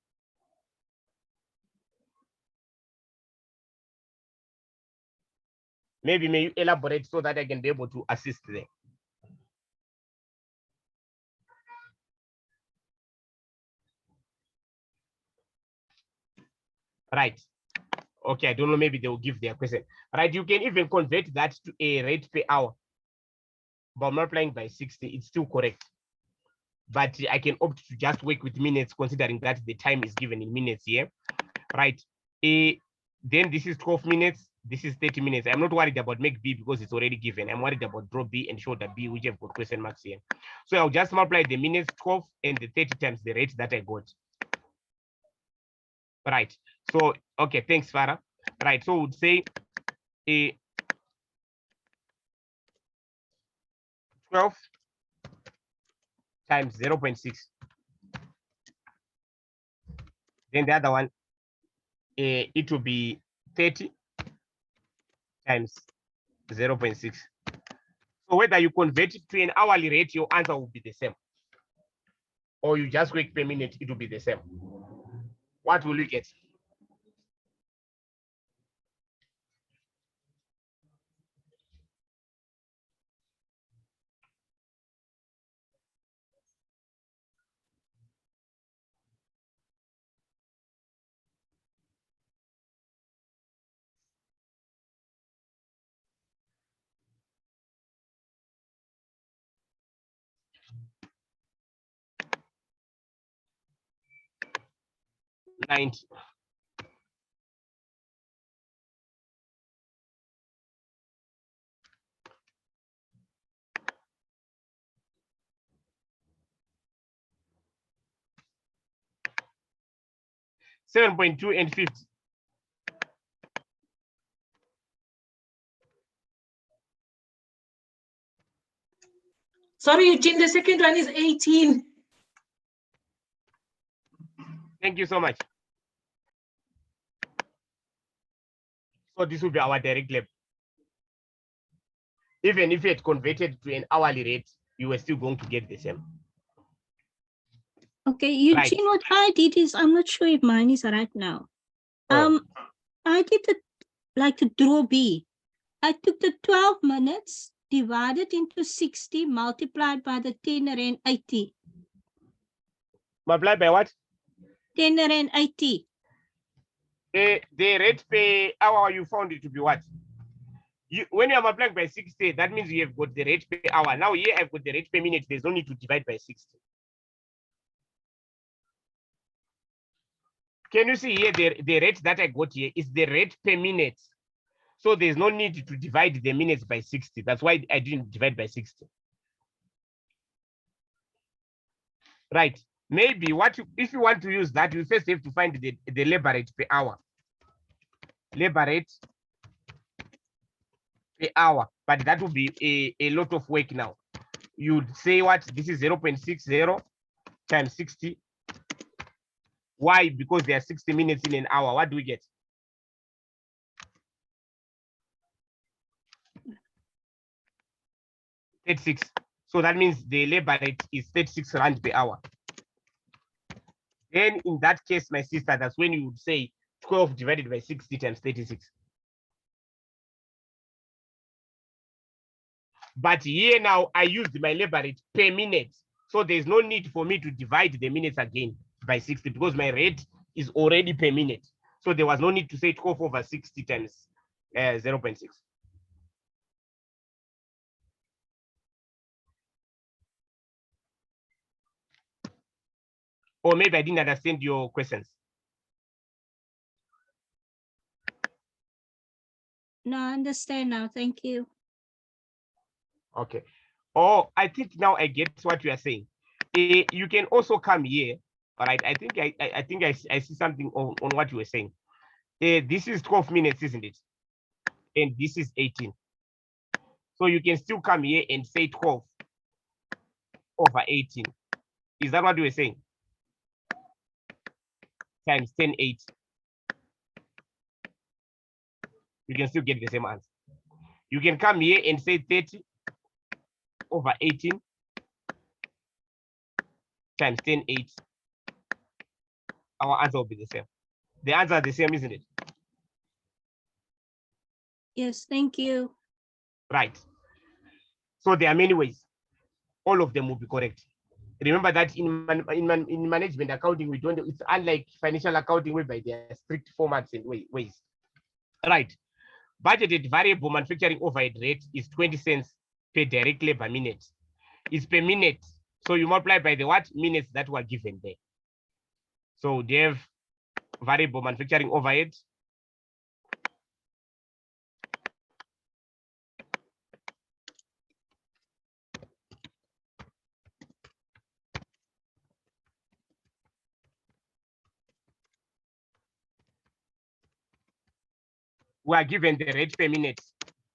Maybe may you elaborate so that I can be able to assist there. Right. Okay, I don't know, maybe they will give their question. Right, you can even convert that to a rate per hour. But multiplying by 60, it's still correct. But I can opt to just work with minutes, considering that the time is given in minutes here. Right. Then this is 12 minutes. This is 30 minutes. I'm not worried about make B because it's already given. I'm worried about draw B and show the B, which have got question marks here. So I'll just multiply the minutes 12 and the 30 times the rate that I got. Right. So, okay, thanks, Farah. Right. So we'd say 12 times 0.6. Then the other one, it will be 30 times 0.6. So whether you convert it to an hourly rate, your answer will be the same. Or you just work per minute, it will be the same. What will you get? $90. $7.2 and 50. Sorry, Eugene, the second one is 18. Thank you so much. So this will be our direct labor. Even if it converted to an hourly rate, you were still going to get the same. Okay, Eugene, Right. what I did is, I'm not sure if mine is right now. Oh. I did the draw B. I took the 12 minutes, divided into 60, multiplied by the 10.80. Multiplied by what? 10.80. The rate per hour, you found it to be what? When you are multiplying by 60, that means you have got the rate per hour. Now here I've got the rate per minute. There's no need to divide by 60. Can you see here the rate that I got here is the rate per minute. So there's no need to divide the minutes by 60. That's why I didn't divide by 60. Right. Maybe if you want to use that, you first have to find the labor rate per hour. Labor rate per hour, but that would be a lot of work now. You'd say what? This is 0.60 times 60. Why? Because there are 60 minutes in an hour. What do we get? 36. So that means the labor rate is 36 rand per hour. Then in that case, my sister, that's when you would say 12 divided by 60 times 36. But here now I used my labor rate per minute. So there's no need for me to divide the minutes again by 60 because my rate is already per minute. So there was no need to say 12 over 60 times 0.6. Or maybe I didn't understand your questions. No, I understand now. Thank you. Okay. Oh, I think now I get what you are saying. You can also come here. All right. I think I see something on what you were saying. This is 12 minutes, isn't it? And this is 18. So you can still come here and say 12 over 18. Is that what you were saying? Times 10, 8. You can still get the same answer. You can come here and say 30 over 18 times 10, 8. Our answer will be the same. The answer is the same, isn't it? Yes, thank you. Right. So there are many ways. All of them will be correct. Remember that in management accounting, we don't. It's unlike financial accounting, whereby there are strict formats and ways. Right. Budgeted variable manufacturing overhead rate is 20 cents per direct labor minute. It's per minute. So you multiply by the what minutes that were given there. So they have variable manufacturing overhead. We are given the rate per minute.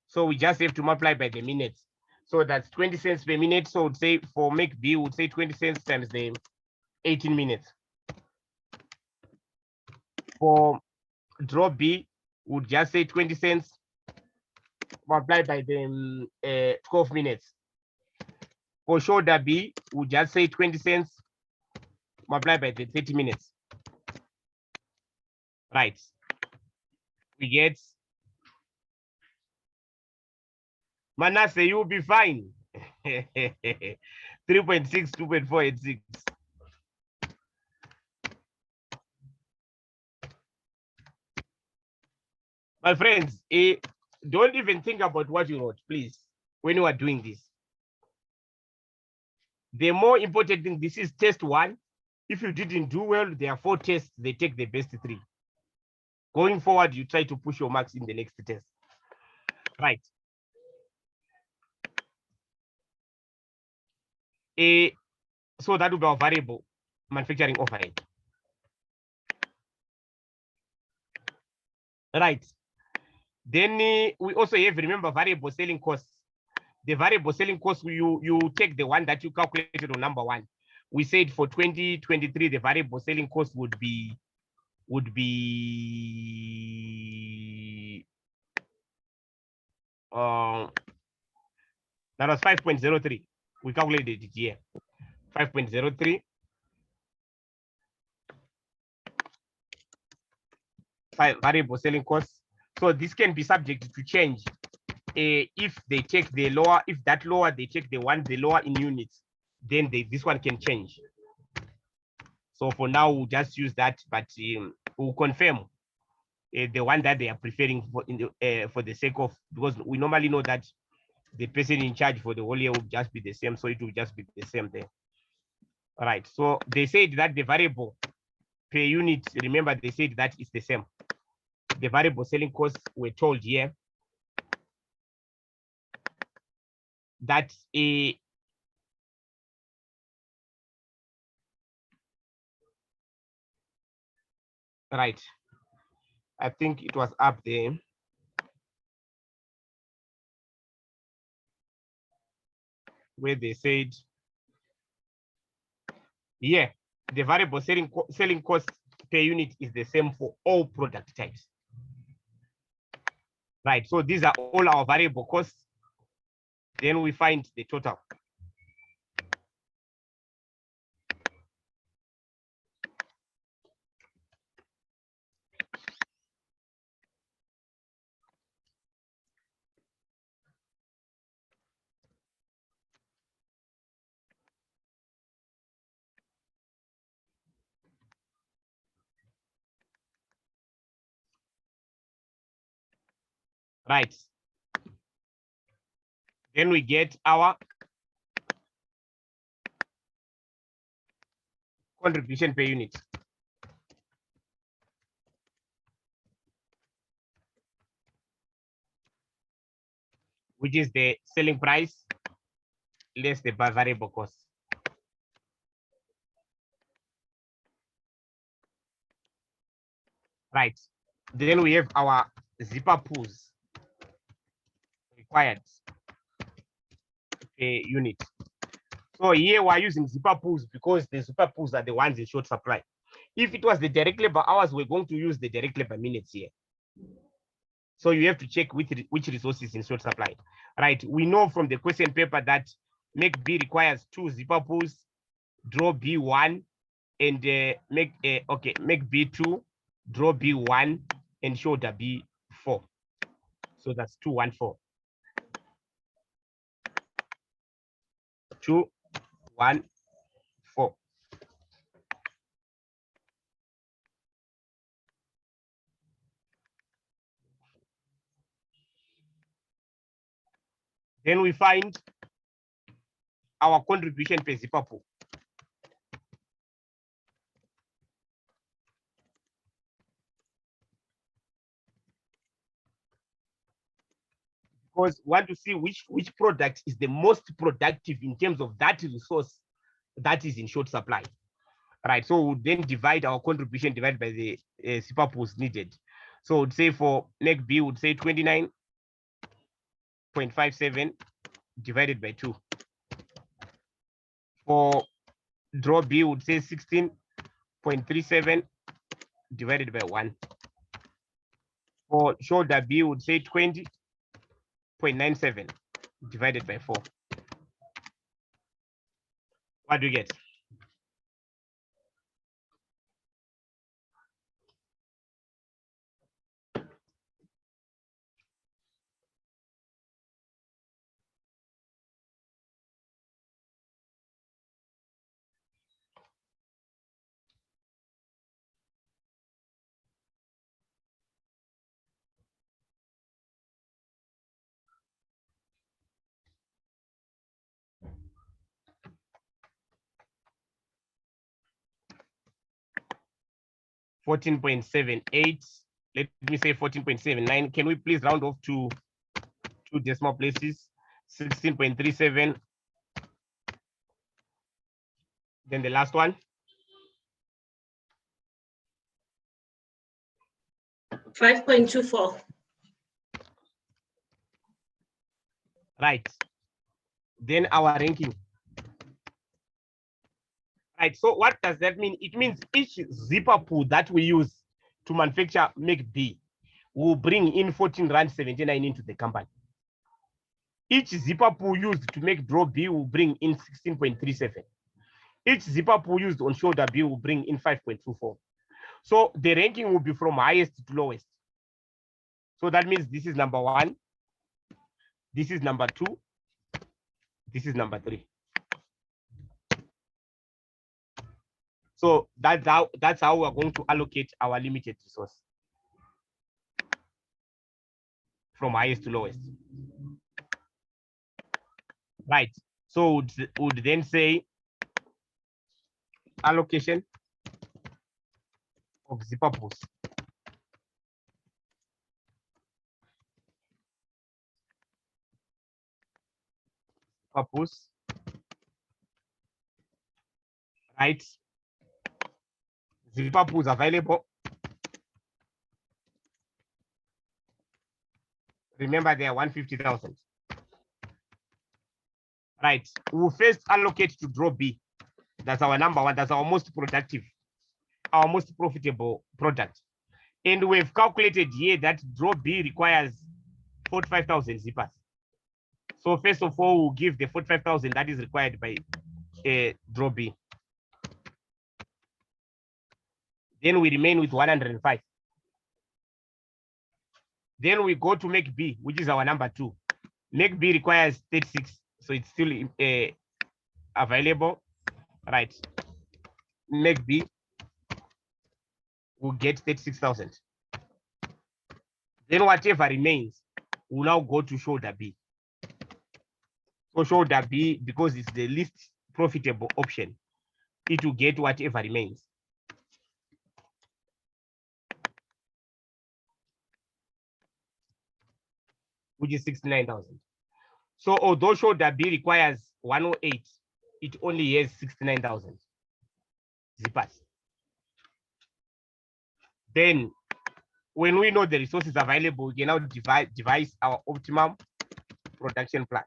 So we just have to multiply by the minutes. So that's 20 cents per minute. So would say for make B, would say 20 cents times the 18 minutes. For drop B, would just say 20 cents multiplied by the 12 minutes. For shoulder B, would just say 20 cents multiplied by the 30 minutes. Right. We get Manasseh, you'll be fine. 3.6, 2.4, and 6. My friends, don't even think about what you wrote, please, when you are doing this. The more important thing, this is test 1. If you didn't do well, there are 4 tests, they take the best 3. Going forward, you try to push your marks in the next test. Right. So that will be our variable manufacturing overhead. Right. Then we also have, remember, variable selling costs. The variable selling cost, you take the one that you calculated on number 1. We said for 2023, the variable selling cost would be that was 5.03. We calculated it here. 5.03. Variable selling costs. So this can be subject to change if they take the lower, if that lower, they take the one, the lower in units, then this one can change. So for now, we'll just use that, but we'll confirm the one that they are preferring for the sake of, because we normally know that the person in charge for the whole year will just be the same, so it will just be the same there. All right, so they said that the variable per unit, remember they said that it's the same. The variable selling costs were told here that right, I think it was up there. Where they said, yeah, the variable selling cost per unit is the same for all product types. Right, so these are all our variable costs. Then we find the total. Right. Then we get our contribution per unit. Which is the selling price less the variable cost. Right. Then we have our zipper pools required per unit. So here we're using zipper pools because the zipper pools are the ones in short supply. If it was the direct labor hours, we're going to use the direct labor minutes here. So you have to check which resources in short supply. Right. We know from the question paper that make B requires 2 zipper pools, draw B1, and make B2, draw B1, and shoulder B4. So that's 2, 1, 4. 2, 1, 4. Then we find our contribution per zipper pool. Because we want to see which product is the most productive in terms of that resource that is in short supply. Right. So we'll then divide our contribution divided by the zipper pools needed. So we'd say for neck B, would say 29.57 divided by 2. For draw B, would say 16.37 divided by 1. For shoulder B, would say 20.97 divided by 4. What do you get? $14.78. Let me say 14.79. Can we please round off to 2 decimal places? 16.37. Then the last one. 5.24. Right. Then our ranking. Right. So what does that mean? It means each zipper pool that we use to manufacture make B will bring in 14 Rand 79 into the company. Each zipper pool used to make draw B will bring in 16.37. Each zipper pool used on shoulder B will bring in 5.24. So the ranking will be from highest to lowest. So that means this is number 1. This is number 2. This is number 3. So that's how we're going to allocate our limited resource from highest to lowest. Right. So would then say allocation of zipper pools. Purpose. Right. Zipper pools available. Remember, they are 150,000. Right. We'll first allocate to draw B. That's our number 1. That's our most productive, our most profitable product. And we've calculated here that draw B requires 45,000 zippers. So first of all, we'll give the 45,000 that is required by draw B. Then we remain with 105. Then we go to make B, which is our number 2. Make B requires 36, so it's still available, right? Make B, we'll get 36,000. Then whatever remains, we'll now go to shoulder B. So shoulder B, because it's the least profitable option, it will get whatever remains. Which is 69,000. So although shoulder B requires 108, it only has 69,000 zippers. Then when we know the resources available, we can now devise our optimum production plan.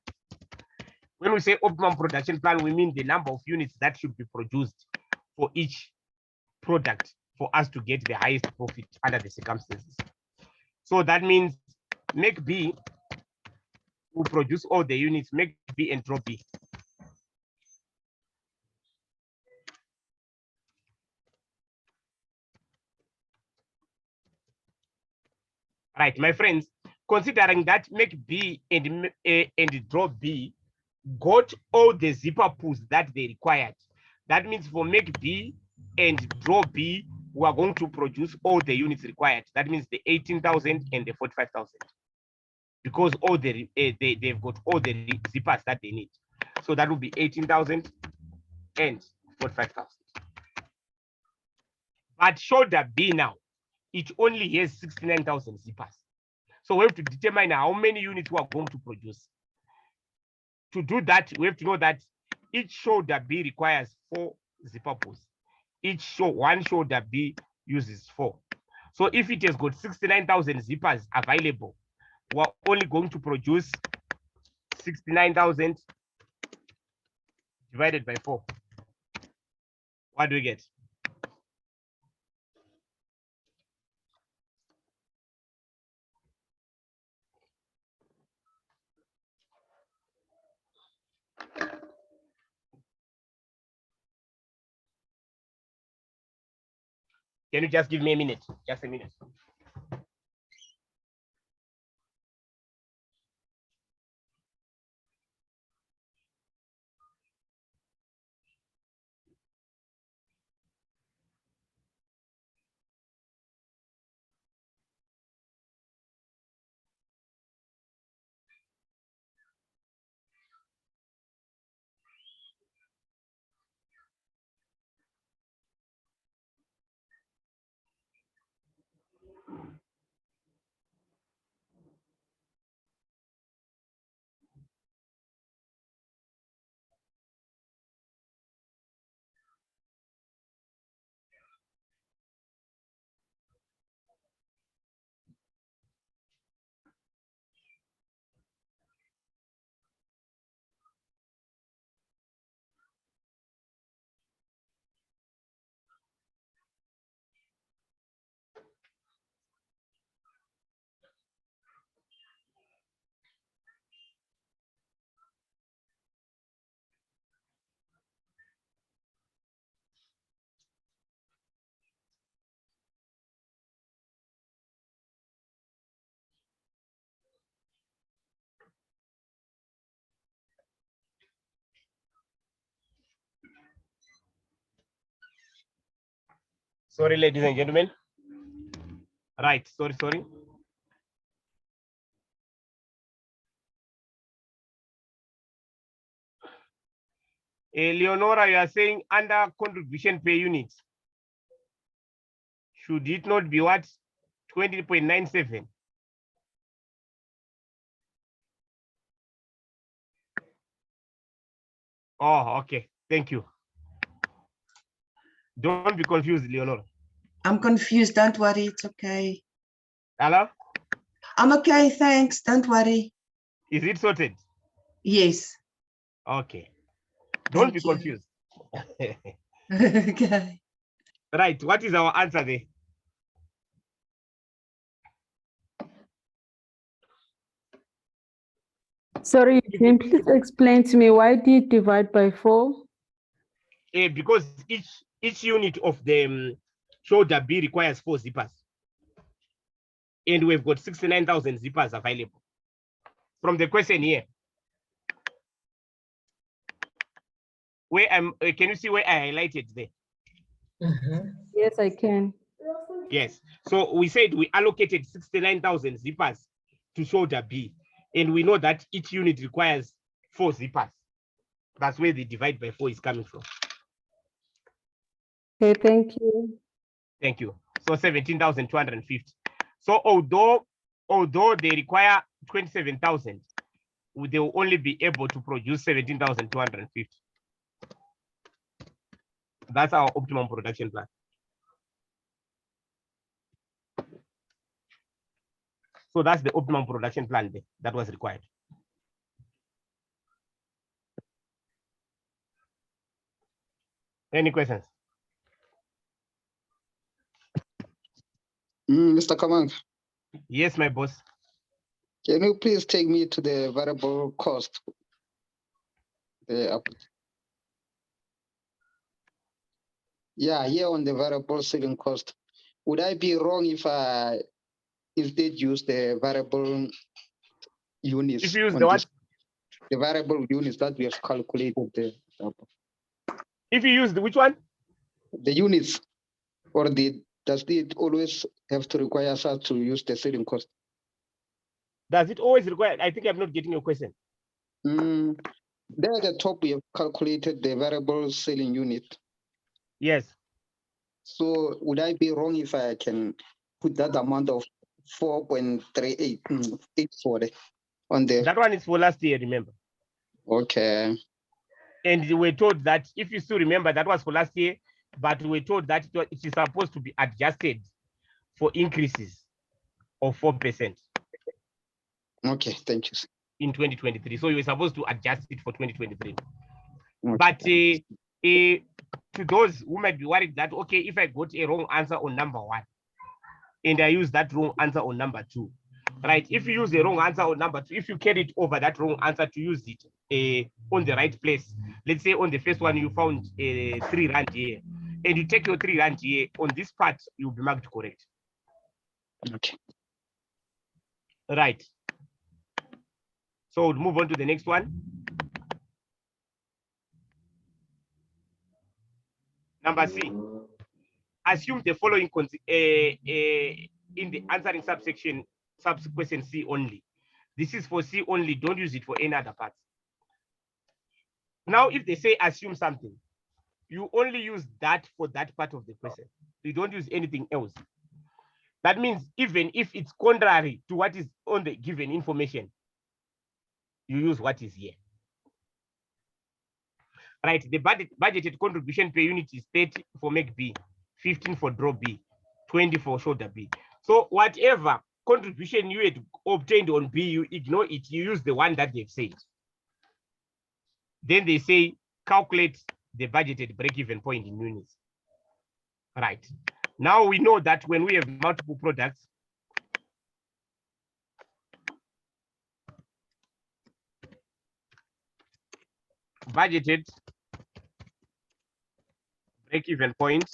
When we say optimum production plan, we mean the number of units that should be produced for each product for us to get the highest profit under the circumstances. So that means make B will produce all the units, make B and drop B. Right, my friends, considering that make B and drop B got all the zipper pools that they required. That means for make B and draw B, we are going to produce all the units required. That means the 18,000 and the 45,000. Because all the they've got all the zippers that they need. So that will be 18,000 and 45,000. But shoulder B now, it only has 69,000 zippers. So we have to determine how many units we are going to produce. To do that, we have to know that each shoulder B requires 4 zipper pools. One shoulder B uses 4. So if it has got 69,000 zippers available, we're only going to produce 69,000 divided by 4. What do we get? Can you just give me a minute? Just a minute. Sorry, ladies and gentlemen. Right, sorry. Leonora, you are saying under contribution per unit. Should it not be what? 20.97? Oh, okay. Thank you. Don't be confused, Leonora. I'm confused. Don't worry. It's okay. Hello? I'm okay. Thanks. Don't worry. Is it sorted? Yes. Okay. Don't Thank be you. confused. Okay. Right. What is our answer there? Sorry, Eugene, please explain to me why do you divide by 4? Because each unit of the shoulder B requires 4 zippers. And we've got 69,000 zippers available. From the question here, where can you see where I highlighted there? Yes, I can. Yes. So we said we allocated 69,000 zippers to shoulder B. And we know that each unit requires 4 zippers. That's where the divide by 4 is coming from. Okay, thank you. Thank you. So 17,250. So although they require 27,000, they will only be able to produce 17,250. That's our optimum production plan. So that's the optimum production plan that was required. Any questions? Mr. Kamang, Yes, my boss. can you please take me to the variable cost? Yeah, here on the variable selling cost. Would I be wrong if I instead use the variable units? If you use the what? The variable units that we have calculated. If you use the which one? The units, or does it always have to require us to use the selling cost? Does it always require? I think I'm not getting your question. There at the top, we have calculated the variable selling unit. Yes. So would I be wrong if I can put that amount of 4.38 on there? That one is for last year, remember? Okay. And we're told that, if you still remember, that was for last year, but we're told that it is supposed to be adjusted for increases of 4%. Okay, thank you. In 2023. So you were supposed to adjust it for 2023. Okay. But to those who might be worried that, okay, if I got a wrong answer on number 1 and I use that wrong answer on number 2, right? If you use the wrong answer on number 2, if you carry it over that wrong answer to use it on the right place, let's say on the first one you found 3 rand here, and you take your 3 rand here, on this part you'll be marked correct. Okay. Right. So we'll move on to the next one. Number C. Assume the following in the answering subsection, subsequent C only. This is for C only. Don't use it for any other parts. Now, if they say assume something, you only use that for that part of the question. You don't use anything else. That means even if it's contrary to what is on the given information, you use what is here. Right, the budgeted contribution per unit is 30 for make B, 15 for draw B, 20 for shoulder B. So whatever contribution you had obtained on B, you ignore it, you use the one that they've said. Then they say, calculate the budgeted break-even point in units. Right, now we know that when we have multiple products, budgeted break-even point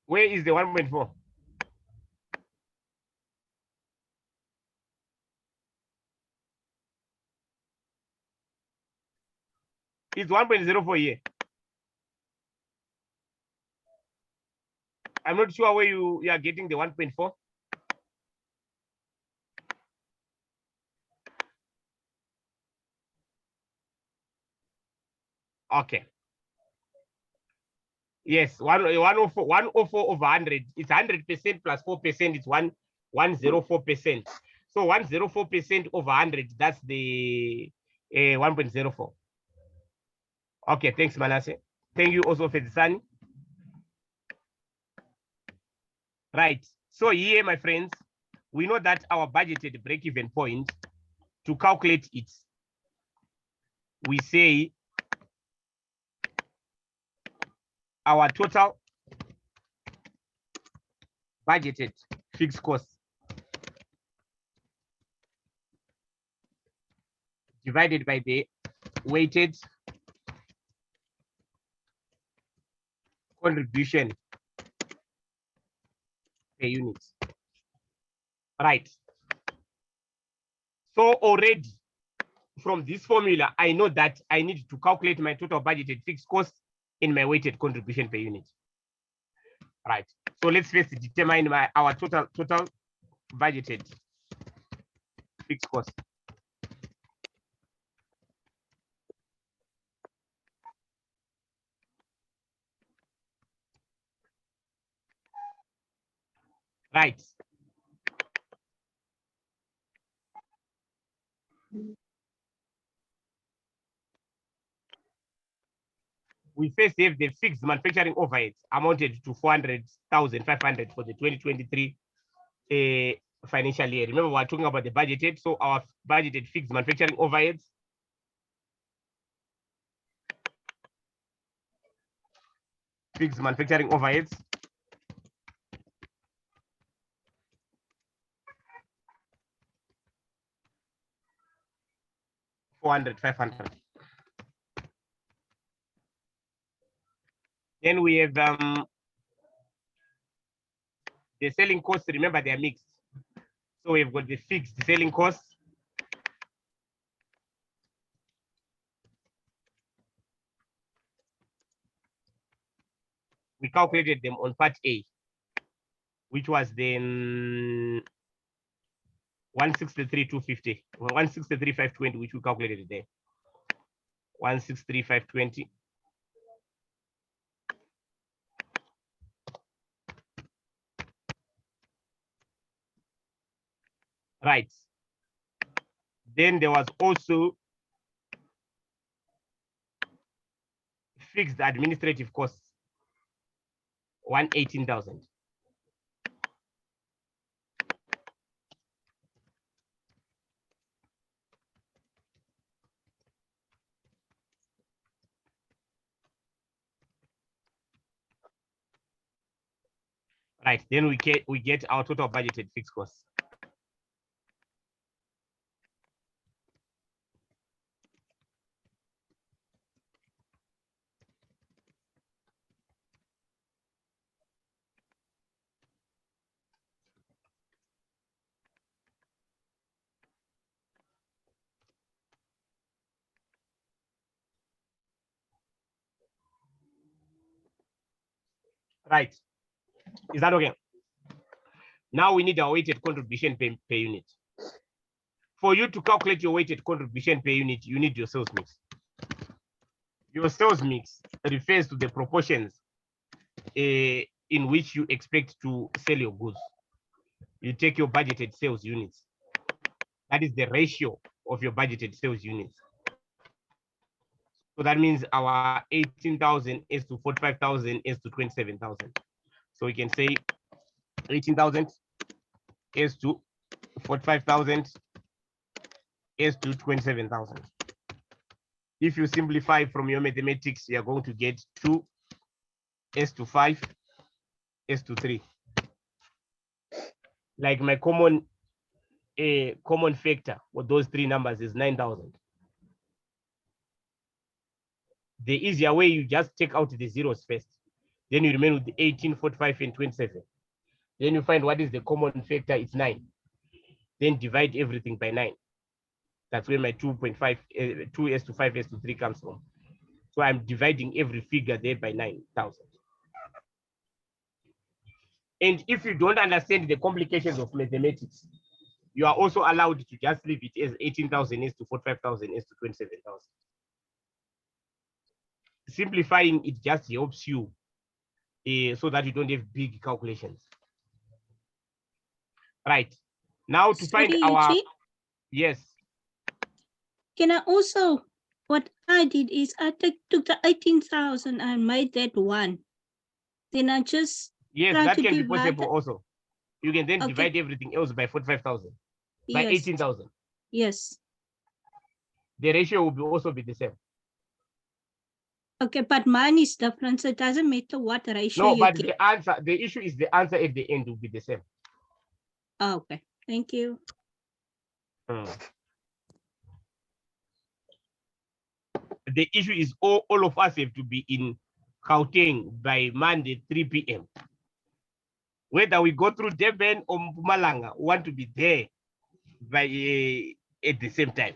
where is the 1.4? It's 1.04 here. I'm not sure where you are getting the 1.4. Okay. Yes, 104 over 100. It's 100% plus 4%. It's 104%. So 104% over 100. That's the 1.04. Okay, thanks, Manasseh. Thank you also, Fedzisani. Right. So here, my friends, we know that our budgeted break-even point, to calculate it, we say our total budgeted fixed costs divided by the weighted contribution per unit. Right. So already from this formula, I know that I need to calculate my total budgeted fixed cost in my weighted contribution per unit. Right. So let's first determine our total budgeted fixed cost. Right. We first have the fixed manufacturing overheads amounted to 400,500 for the 2023 financial year. Remember, we're talking about the budgeted. So our budgeted fixed manufacturing overheads $400,000, 500. Then we have the selling costs. Remember, they are mixed. So we've got the fixed selling costs. We calculated them on part A, which was then 163,250, 163,520, which we calculated there. 163,520. Right. Then there was also fixed administrative costs, 118,000. Right. Then we get our total budgeted fixed costs. Right. Is that okay? Now we need our weighted contribution per unit. For you to calculate your weighted contribution per unit, you need your sales mix. Your sales mix refers to the proportions in which you expect to sell your goods. You take your budgeted sales units. That is the ratio of your budgeted sales units. So that means our 18,000 is to 45,000 is to 27,000. So we can say 18,000 is to 45,000 is to 27,000. If you simplify from your mathematics, you're going to get 2 is to 5 is to 3. Like my common factor for those three numbers is 9,000. The easier way, you just take out the zeros first. Then you remain with the 18, 45, and 27. Then you find what is the common factor, it's 9. Then divide everything by 9. That's where my 2.5, 2s to 5s to 3 comes from. So I'm dividing every figure there by 9,000. And if you don't understand the complications of mathematics, you are also allowed to just leave it as 18,000 is to 45,000 is to 27,000. Simplifying it just helps you so that you don't have big calculations. Right. Now to find our, Eugene, yes. can I also, what I did is I took the 18,000 and made that 1. Then I just Yes, try that to can be divide possible also. You can then Okay. divide everything else by 45,000, by Yes. 18,000. Yes. The ratio will also be the same. Okay, but mine is different, so it doesn't matter what ratio No, you but get. the issue is the answer at the end will be the same. Oh, okay, thank you. The issue is all of us have to be in Gauteng by Monday, 3 p.m. Whether we go through Durban or Mpumalanga, we want to be there by at the same time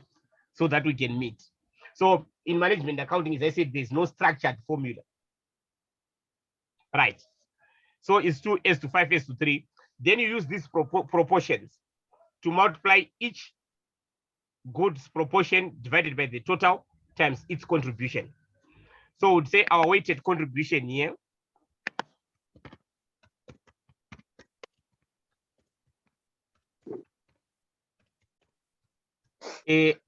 so that we can meet. So in management accounting, as I said, there's no structured formula. Right. So it's 2s to 5s to 3. Then you use these proportions to multiply each goods proportion divided by the total times its contribution. So we'd say our weighted contribution here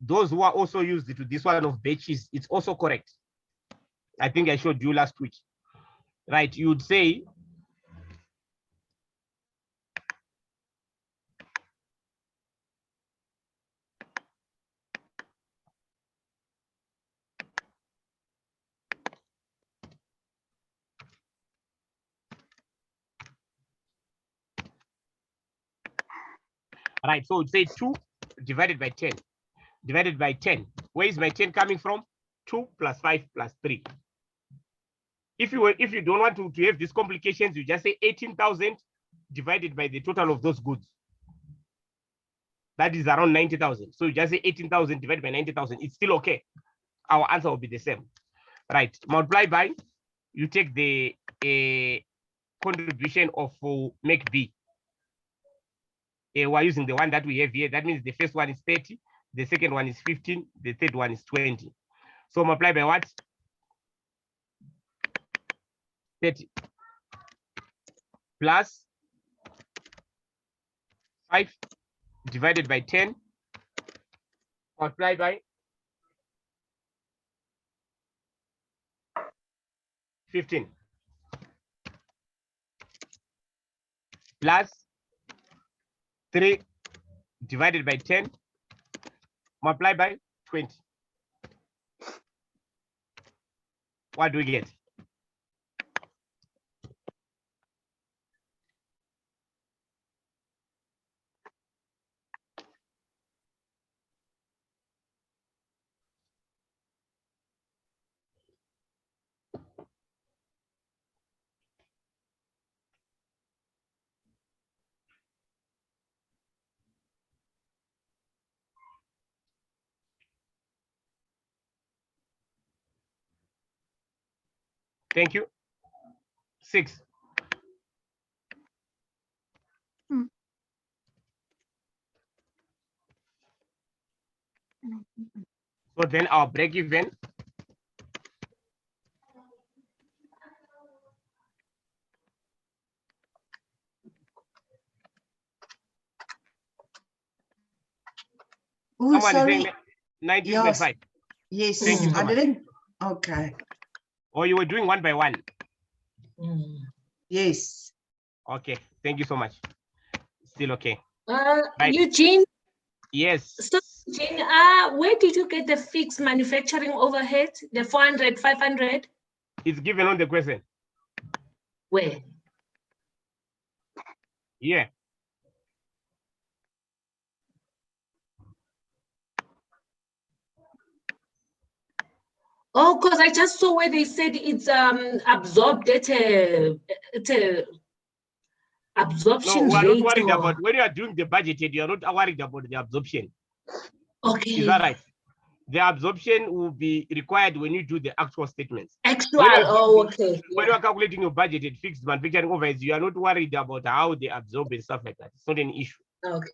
those who are also used to this one of batches, it's also correct. I think I showed you last week. Right, you'd say right, so it's say 2 divided by 10 divided by 10. Where is my 10 coming from? 2 plus 5 plus 3. If you don't want to have these complications, you just say 18,000 divided by the total of those goods. That is around 90,000. So you just say 18,000 divided by 90,000. It's still okay. Our answer will be the same. Right, multiply by, you take the contribution of make B. We're using the one that we have here. That means the first one is 30, the second one is 15, the third one is 20. So multiply by what? 30 plus 5 divided by 10 multiply by 15 plus 3 divided by 10 multiply by 20. What do we get? Thank you. 6. So then our break even Oh, someone is sorry. saying 19.5. Yes, Thank you so I much. didn't. Okay. Or you were doing one by one. Yes. Okay, thank you so much. Still okay. Right. Eugene, Yes. so Eugene, where did you get the fixed manufacturing overhead, the 400, 500? It's given on the question. Where? Yeah. Oh, because I just saw where they said it's absorbed at a absorption No, we are rate. not worried or- about when you are doing the budgeted, you are not worried about the absorption. Okay. Is that right? The absorption will be required when you do the actual statements. Actual. When you are Oh, okay. when you are calculating your budgeted fixed manufacturing overheads, you are not worried about how they absorb and stuff like that. It's not an issue. Okay.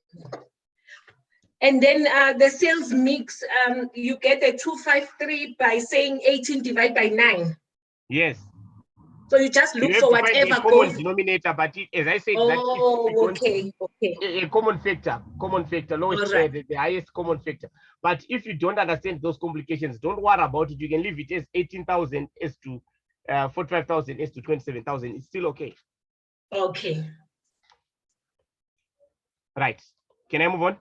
And then the sales mix, you get a 253 by saying 18 divided by 9. Yes. So you just You look have for to find a whatever common goes. denominator, but as I said, Oh, that if you don't okay, okay. a common factor, lowest All right. the highest common factor. But if you don't understand those complications, don't worry about it. You can leave it as 18,000 as to 45,000 as to 27,000. It's still okay. Okay. Right. Can I move on?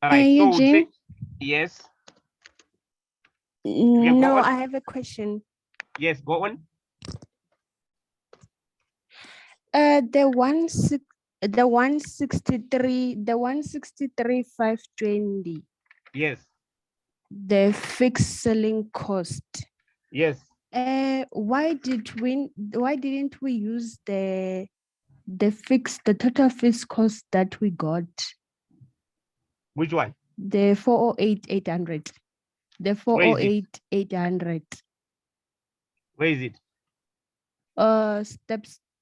All right. So we'll say, yes. can go No, on. I have a question. Yes, go on. The 163,520, Yes, the fixed selling cost. yes. Why didn't we use the total fixed cost that we got? Which one? The 408,800. The Where is it? 408,800. Where is it?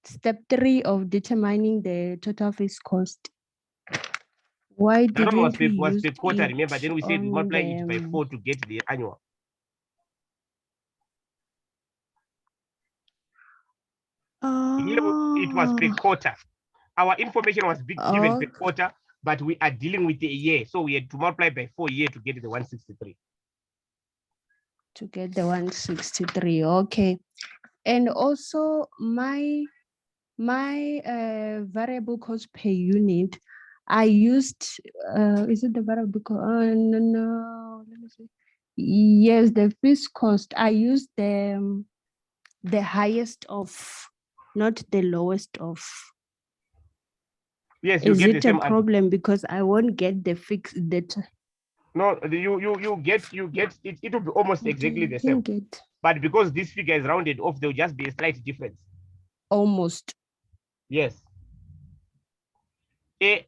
Step 3 of determining the total fixed cost. Why That one was didn't we was use per quarter, it remember? Then we said we on multiply it by the- 4 to get the annual. Here it was per Oh, quarter. Our information was given per oh, quarter, but we are dealing with a year. So we had to multiply by 4 years to get the 163. to get the 163. Okay. And also my variable cost per unit, I used is it the variable cost? No, let me see. Yes, the fixed cost. I used the highest of, not the lowest of. Yes, you Is get the it a same answer. problem because I won't get the fixed data? No, you get it. It will be almost exactly the same. Get But because this figure is rounded off, there will just be a slight difference. almost. Yes.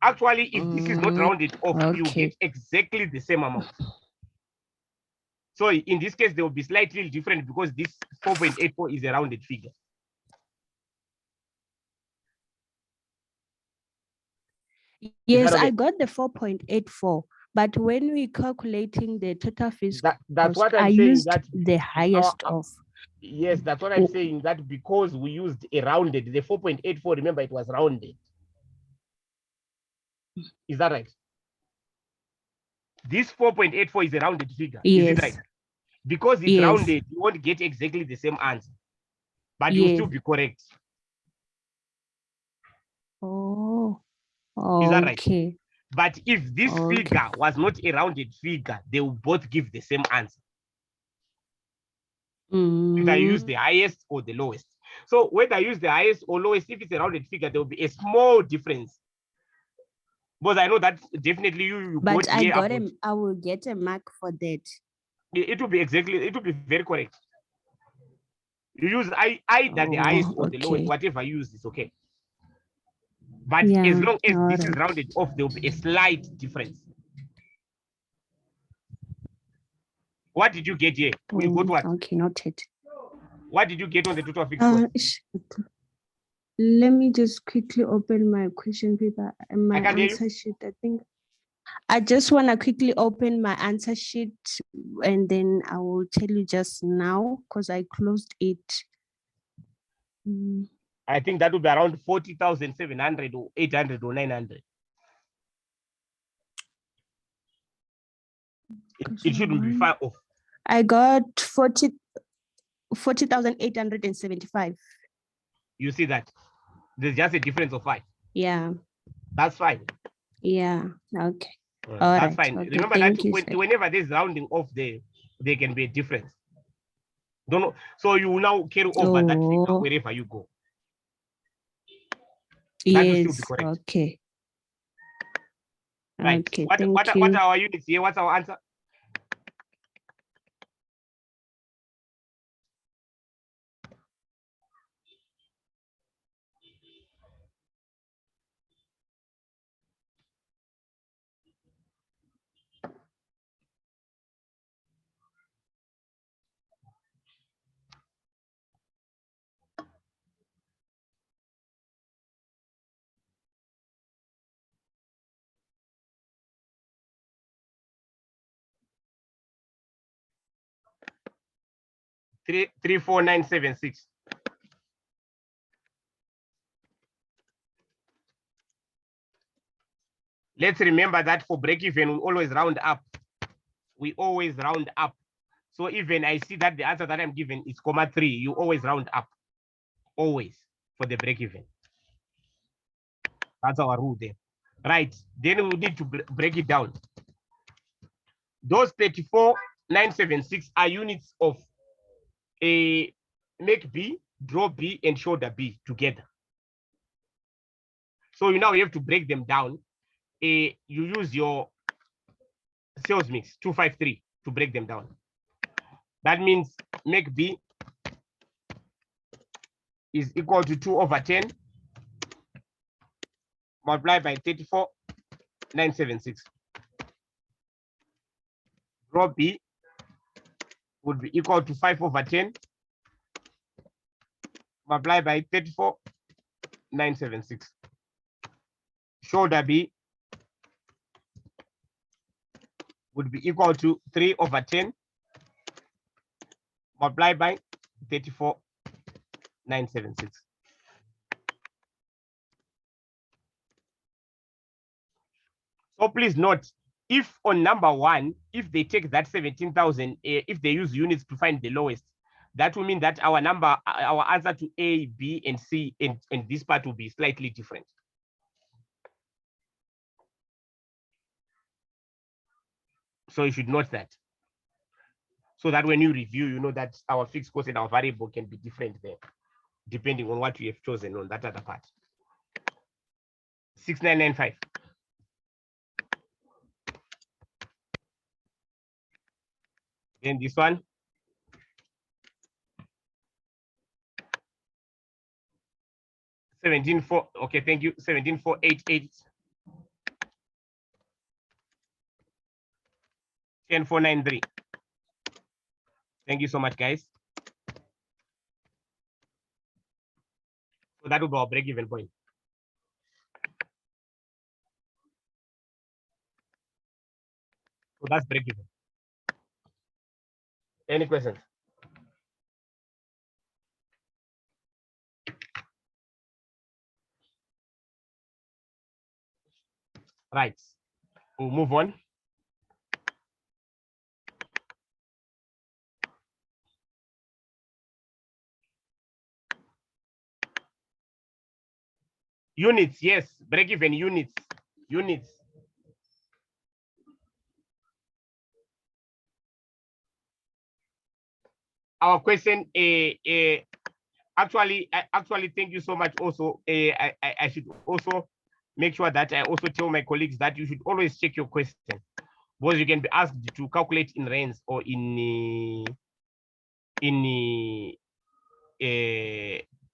Actually, if this is not rounded off, you Okay. get exactly the same amount. So in this case, there will be slightly different because this 4.84 is a rounded figure. Yes, okay? I got the 4.84, but when we calculating the total fixed That's cost, what I I'm saying. used That the highest of. yes, that's what I'm saying. That because we used a rounded, the 4.84. Remember, it was rounded. Is that right? This 4.84 is a rounded figure. Is it Yes. right? Because it's Yes. rounded, you won't get exactly the same answer, but you'll still be correct. Oh, Is that right? okay. But if this figure was not a rounded figure, they will both give the same answer. Either you use the highest or the lowest. So whether I use the highest or lowest, if it's a rounded figure, there will be a small difference. Because I know that definitely you But got I here got about, I will get a mark for that. it will be exactly, it will be very correct. You use either the highest or the lowest, whatever you use is okay. But as long as this is rounded off, there will be a slight difference. What did you get here? We got what? Okay, noted. What did you get on the total fixed cost? Let me just quickly open my question paper and my can't hear you. answer sheet. I think I just want to quickly open my answer sheet and then I will tell you just now because I closed it. I think that would be around 40,700 or 800 or 900. It shouldn't be far off. I got 40,875. You see that? There's just a difference of 5. Yeah. That's fine. Yeah. Okay. That's fine. Okay, Remember that whenever there's rounding off, there can be a difference. Don't know. So you will now carry over that figure wherever you go. That will still be correct. Okay. Right. Okay. What are our units here? What's our answer? Three 4,976. Let's remember that for break even, we always round up. We always round up. So even I see that the answer that I'm given is 0.3, you always round up. Always for the break even. That's our rule there. Right. Then we need to break it down. Those 34 976 are units of a make B, draw B, and shoulder B together. So you now have to break them down. You use your sales mix 253 to break them down. That means make B is equal to 2/10 multiplied by 34,976. Draw B would be equal to 5/10 multiplied by 34,976. Shoulder B would be equal to 3/10 multiplied by 34,976. So please note, if on number one, if they take that 17,000, if they use units to find the lowest, that will mean that our number, our answer to A, B, and C, and this part will be slightly different. So you should note that. So that when you review, you know that our fixed cost and our variable can be different there, depending on what we have chosen on that other part. 6995. Then this one. Okay, thank you. 17488. 10493. Thank you so much, guys. So that will be our break-even point. So that's break-even. Any questions? Right. We'll move on. Units, yes, break-even units. Units. Our question, actually, thank you so much. Also, I should also make sure that I also tell my colleagues that you should always check your question, because you can be asked to calculate in rands or in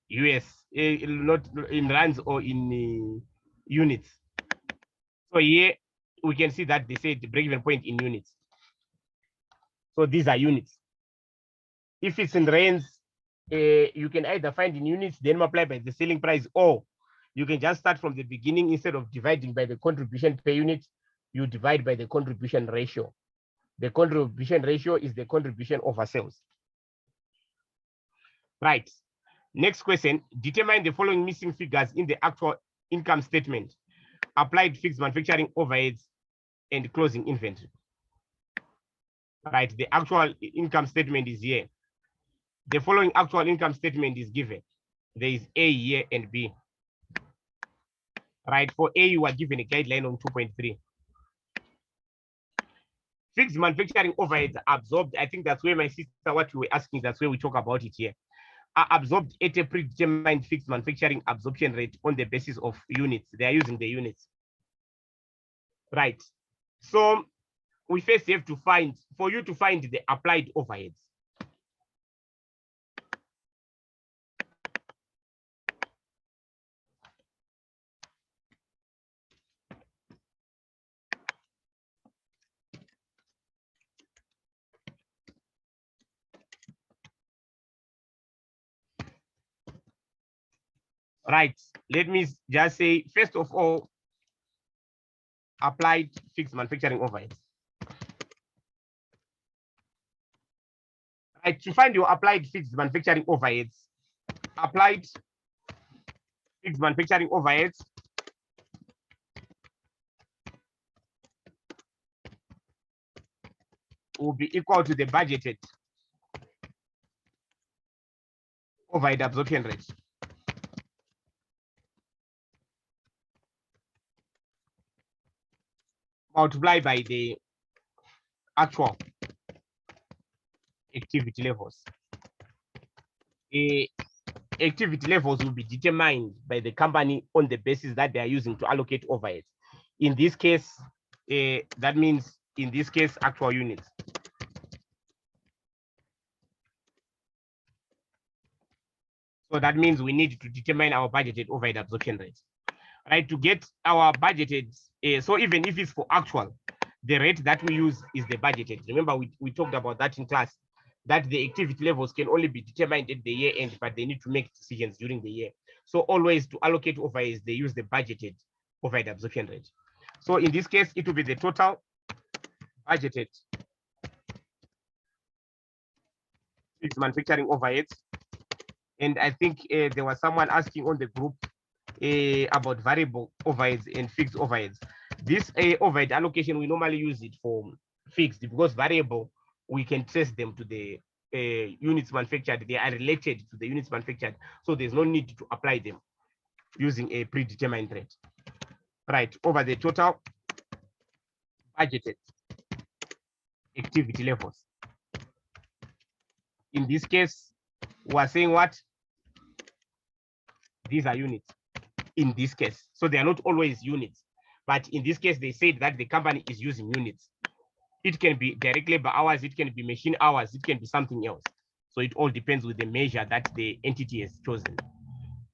US, not in rands or in units. So here we can see that they say the break-even point in units. So these are units. If it's in rands, you can either find in units, then multiply by the selling price, or you can just start from the beginning. Instead of dividing by the contribution per unit, you divide by the contribution ratio. The contribution ratio is the contribution over sales. Right. Next question, determine the following missing figures in the actual income statement. Applied fixed manufacturing overheads and closing inventory. Right, the actual income statement is here. The following actual income statement is given. There is A here and B. Right, for A, you are given a guideline on 2.3. Fixed manufacturing overheads are absorbed. I think that's where my sister, what you were asking, that's where we talk about it here. Are absorbed at a predetermined fixed manufacturing absorption rate on the basis of units. They are using the units. Right. So we first have to find, for you to find the applied overheads. Right, let me just say, first of all, applied fixed manufacturing overheads. Right, to find your applied fixed manufacturing overheads, applied fixed manufacturing overheads will be equal to the budgeted overhead absorption rate. Multiply by the actual activity levels. Activity levels will be determined by the company on the basis that they are using to allocate overheads. In this case, that means in this case, actual units. So that means we need to determine our budgeted overhead absorption rate, right? To get our budgeted, so even if it's for actual, the rate that we use is the budgeted. Remember, we talked about that in class, that the activity levels can only be determined at the year end, but they need to make decisions during the year. So always to allocate overheads, they use the budgeted overhead absorption rate. So in this case, it will be the total budgeted fixed manufacturing overheads. And I think there was someone asking on the group about variable overheads and fixed overheads. This overhead allocation, we normally use it for fixed, because variable, we can trace them to the units manufactured. They are related to the units manufactured. So there's no need to apply them using a predetermined rate. Right, over the total budgeted activity levels. In this case, we're saying what? These are units in this case. So they are not always units, but in this case, they said that the company is using units. It can be direct labor hours, it can be machine hours, it can be something else. So it all depends with the measure that the entity has chosen,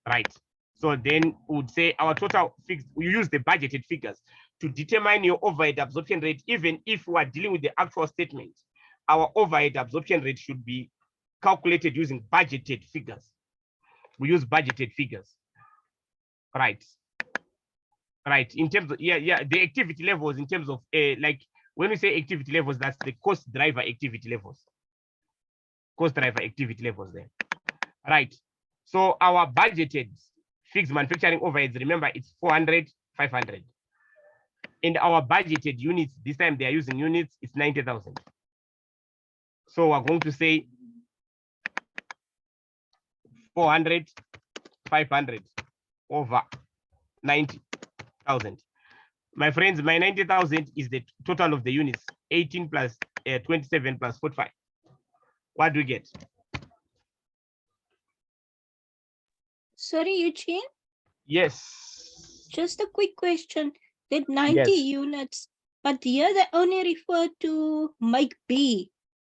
right? So then we would say our total fixed, we use the budgeted figures to determine your overhead absorption rate. Even if we are dealing with the actual statement, our overhead absorption rate should be calculated using budgeted figures. We use budgeted figures, right? Right, in terms of, the activity levels, in terms of like when we say activity levels, that's the cost driver activity levels. Cost driver activity levels there, right? So our budgeted fixed manufacturing overheads, remember, it's 400, 500. And our budgeted units, this time they are using units, it's 90,000. So we're going to say 400, 500 over 90,000. My friends, my 90,000 is the total of the units, 18 plus 27 plus 45. What do we get? Sorry, Eugene, Yes. just a quick question. That 90 Yes. units, but here they only refer to make B.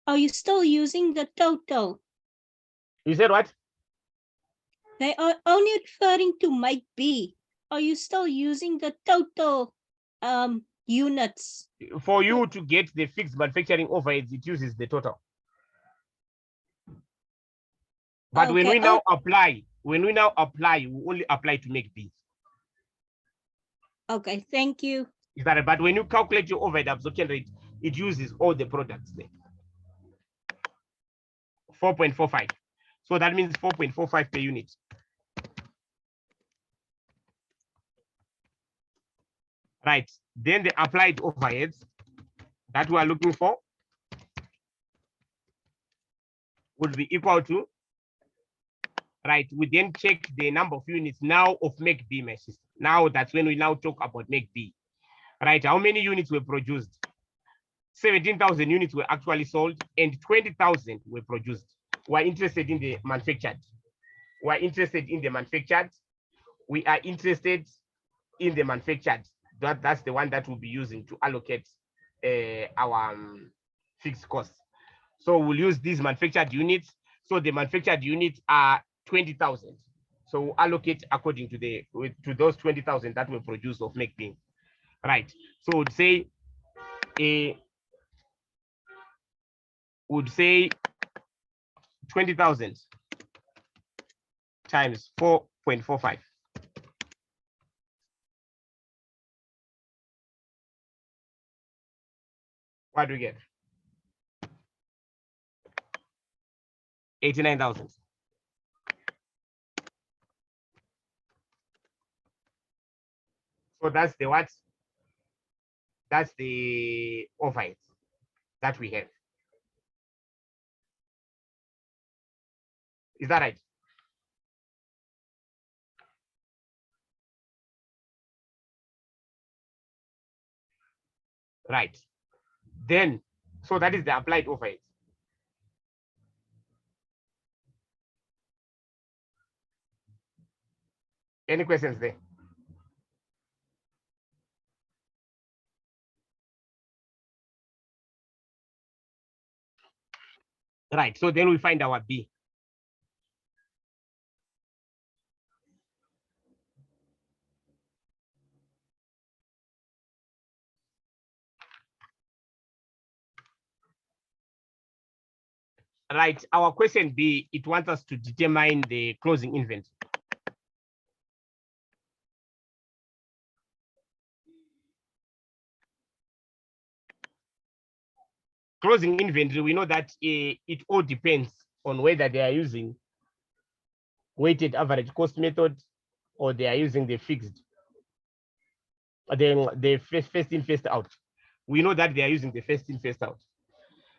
Are you still using the total? You said what? They are only referring to make B. Are you still using the total units? For you to get the fixed manufacturing overheads, it uses the total. But when Okay, we now apply, we only apply to make B. Okay, thank you. Is that right? But when you calculate your overhead absorption rate, it uses all the products there. 4.45. So that means 4.45 per unit. Right. Then the applied overheads that we are looking for would be equal to, right? We then check the number of units now of make B, my sister. Now that's when we now talk about make B. Right? How many units were produced? 17,000 units were actually sold and 20,000 were produced. We're interested in the manufactured. We're interested in the manufactured. We are interested in the manufactured. That's the one that we'll be using to allocate our fixed costs. So we'll use these manufactured units. So the manufactured units are 20,000. So we'll allocate according to those 20,000 that were produced of make B. Right. So would say would say 20,000 times 4.45. What do we get? 89,000. So that's the what? That's the overhead that we have. Is that right? Right. Then, so that is the applied overhead. Any questions there? Right, so then we find our B. Right, our question B, it wants us to determine the closing inventory. Closing inventory, we know that it all depends on whether they are using weighted average cost method or they are using the fixed, the first in, first out. We know that they are using the first in, first out.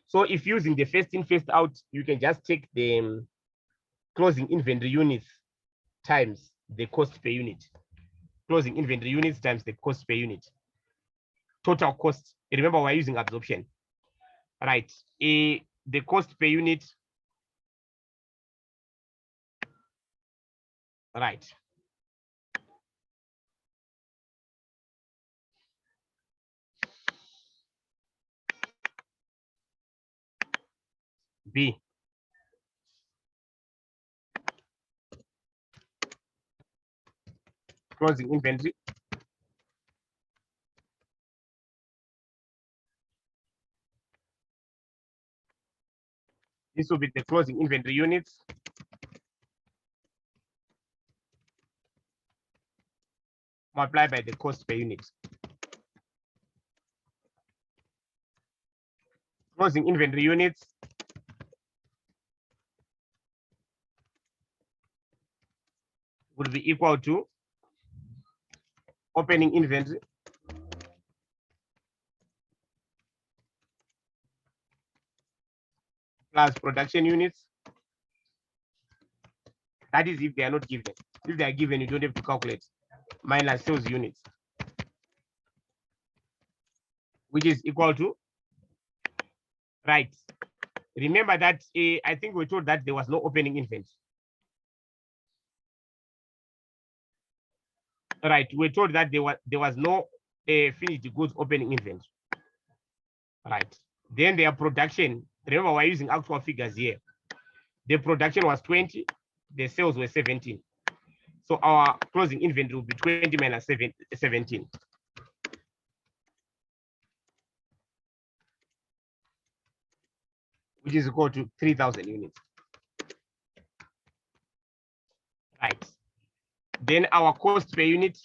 So if using the first in, first out, you can just take the closing inventory units times the cost per unit. Closing inventory units times the cost per unit. Total cost. Remember, we're using absorption. Right. The cost per unit. Right. B. Closing inventory. This will be the closing inventory units. Multiplied by the cost per unit. Closing inventory units will be equal to opening inventory plus production units. That is if they are not given. If they are given, you don't have to calculate. Minus sales units, which is equal to, right. Remember that I think we told that there was no opening inventory. Right, we told that there was no finished goods opening inventory. Right. Then their production, remember we're using actual figures here. The production was 20, the sales were 17. So our closing inventory will be 20 minus 17. Which is equal to 3,000 units. Right. Then our cost per unit.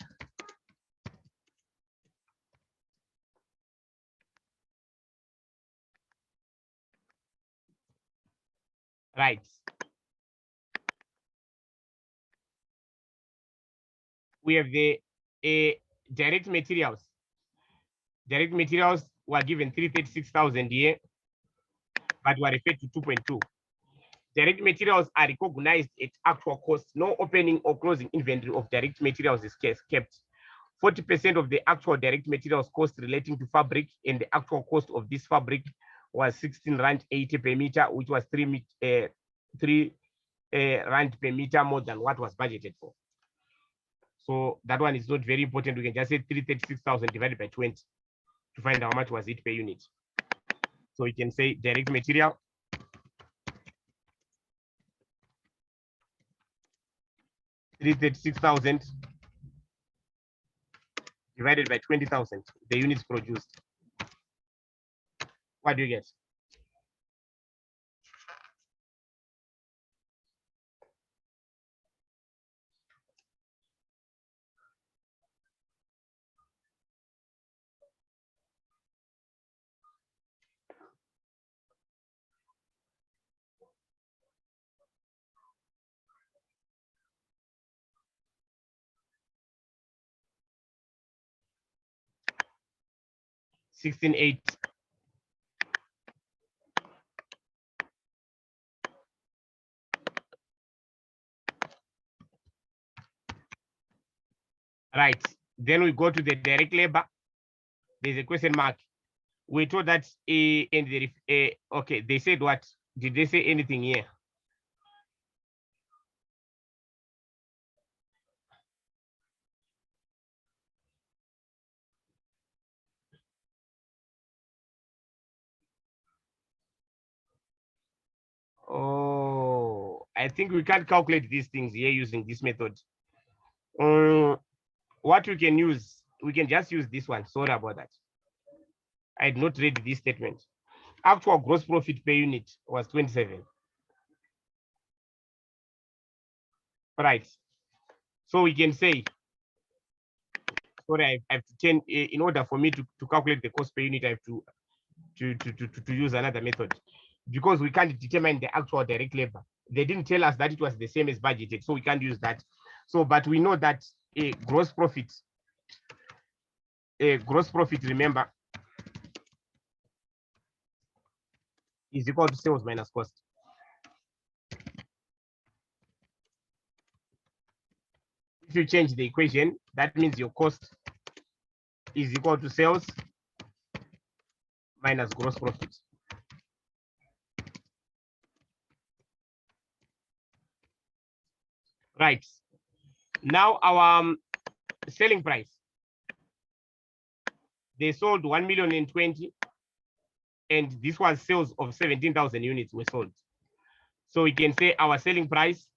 Right. We have the direct materials. Direct materials were given 336,000 here, but were referred to 2.2. Direct materials are recognized at actual cost. No opening or closing inventory of direct materials is kept. 40% of the actual direct materials cost relating to fabric, and the actual cost of this fabric was 16 rand 80 per meter, which was 3 rand per meter more than what was budgeted for. So that one is not very important. We can just say 336,000 divided by 20 to find how much was it per unit. So we can say direct material $336,000 divided by 20,000, the units produced. What do you get? $16,800. Right. Then we go to the direct labor. There's a question mark. We told that okay, they said what? Did they say anything here? I think we can't calculate these things here using this method. What we can use, we can just use this one. Sorry about that. I had not read this statement. Actual gross profit per unit was 27. Right. So we can say, sorry, I have to change, in order for me to calculate the cost per unit, I have to use another method, because we can't determine the actual direct labor. They didn't tell us that it was the same as budgeted, so we can't use that. So, but we know that a gross profit, remember, is equal to sales minus cost. If you change the equation, that means your cost is equal to sales minus gross profit. Right. Now our selling price. They sold 1,020,000, and this was sales of 17,000 units were sold. So we can say our selling price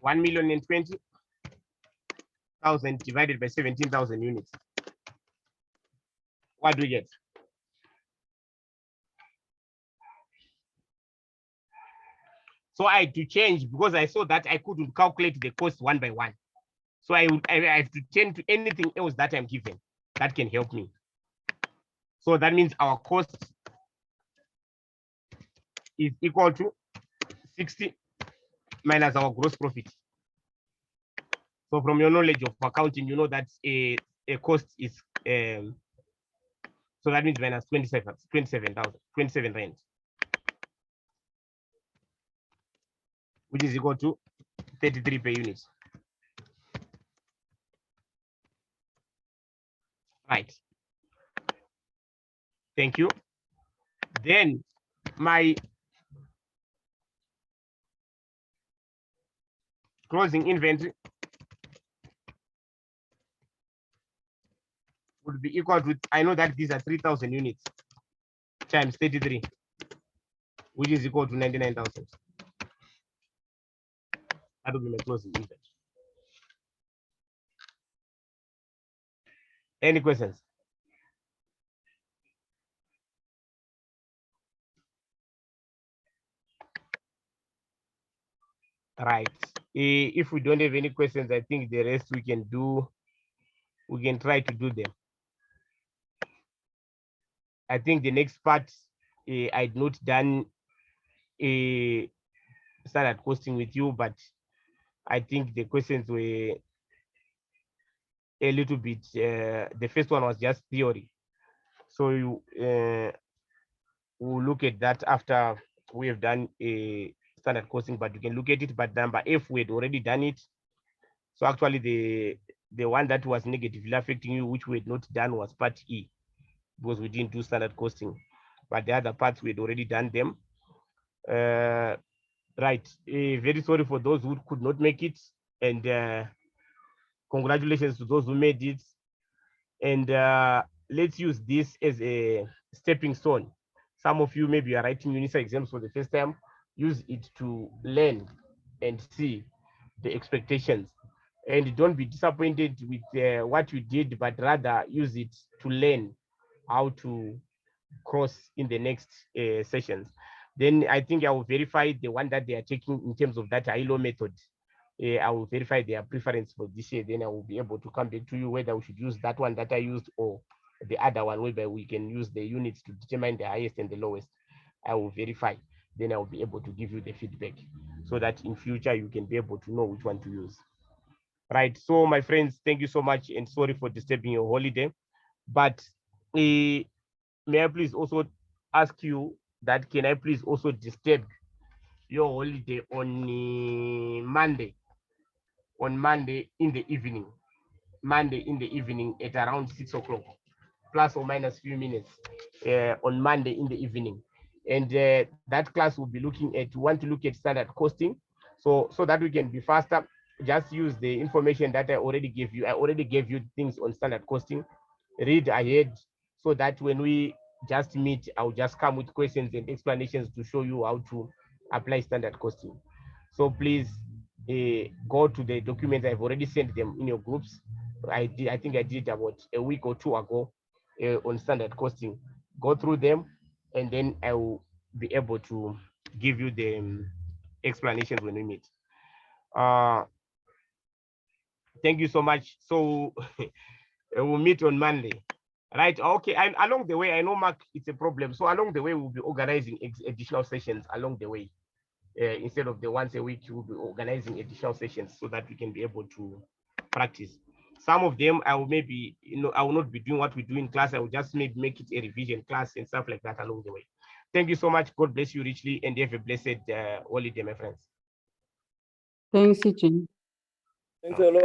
$1,020,000 divided by 17,000 units. What do we get? So I had to change, because I saw that I couldn't calculate the cost one by one. So I have to change to anything else that I'm given that can help me. So that means our cost is equal to 60 minus our gross profit. So from your knowledge of accounting, you know that a cost is, so that means minus 27 rand, which is equal to 33 per unit. Right. Thank you. Then my closing inventory would be equal to, I know that these are 3,000 units times 33, which is equal to 99,000. That will be my closing inventory. Any questions? Right. If we don't have any questions, I think the rest we can do, we can try to do them. I think the next part, I'd not done a standard costing with you, but I think the questions were a little bit, the first one was just theory. So you we'll look at that after we have done a standard costing, but you can look at it, but number F, we had already done it. So actually the one that was negatively affecting you, which we had not done, was part E, because we didn't do standard costing, but the other parts we had already done them. Right. Very sorry for those who could not make it, and congratulations to those who made it. And let's use this as a stepping stone. Some of you maybe are writing UNISA exams for the first time. Use it to learn and see the expectations. And don't be disappointed with what you did, but rather use it to learn how to cross in the next sessions. Then I think I will verify the one that they are taking in terms of that ILO method. I will verify their preference for this year. Then I will be able to come back to you whether we should use that one that I used or the other one, whereby we can use the units to determine the highest and the lowest. I will verify. Then I will be able to give you the feedback so that in future you can be able to know which one to use. Right. So my friends, thank you so much, and sorry for disturbing your holiday. But may I please also ask you that, can I please also disturb your holiday on Monday? On Monday in the evening. Monday in the evening at around 6 o'clock, plus or minus few minutes, on Monday in the evening. And that class will be looking at, want to look at standard costing. So that we can be faster, just use the information that I already gave you. I already gave you things on standard costing. Read ahead so that when we just meet, I'll just come with questions and explanations to show you how to apply standard costing. So please go to the documents. I've already sent them in your groups. I think I did about a week or two ago on standard costing. Go through them, and then I will be able to give you the explanations when we meet. Thank you so much. So we'll meet on Monday. Right, okay, and along the way, I know, Mark, it's a problem. So along the way, we'll be organizing additional sessions along the way. Instead of the once a week, we'll be organizing additional sessions so that we can be able to practice. Some of them, I will maybe, I will not be doing what we do in class. I will just maybe make it a revision class and stuff like that along the way. Thank you so much. God bless you richly, and have a blessed holiday, my friends. Thanks, Eugene. Thanks a lot.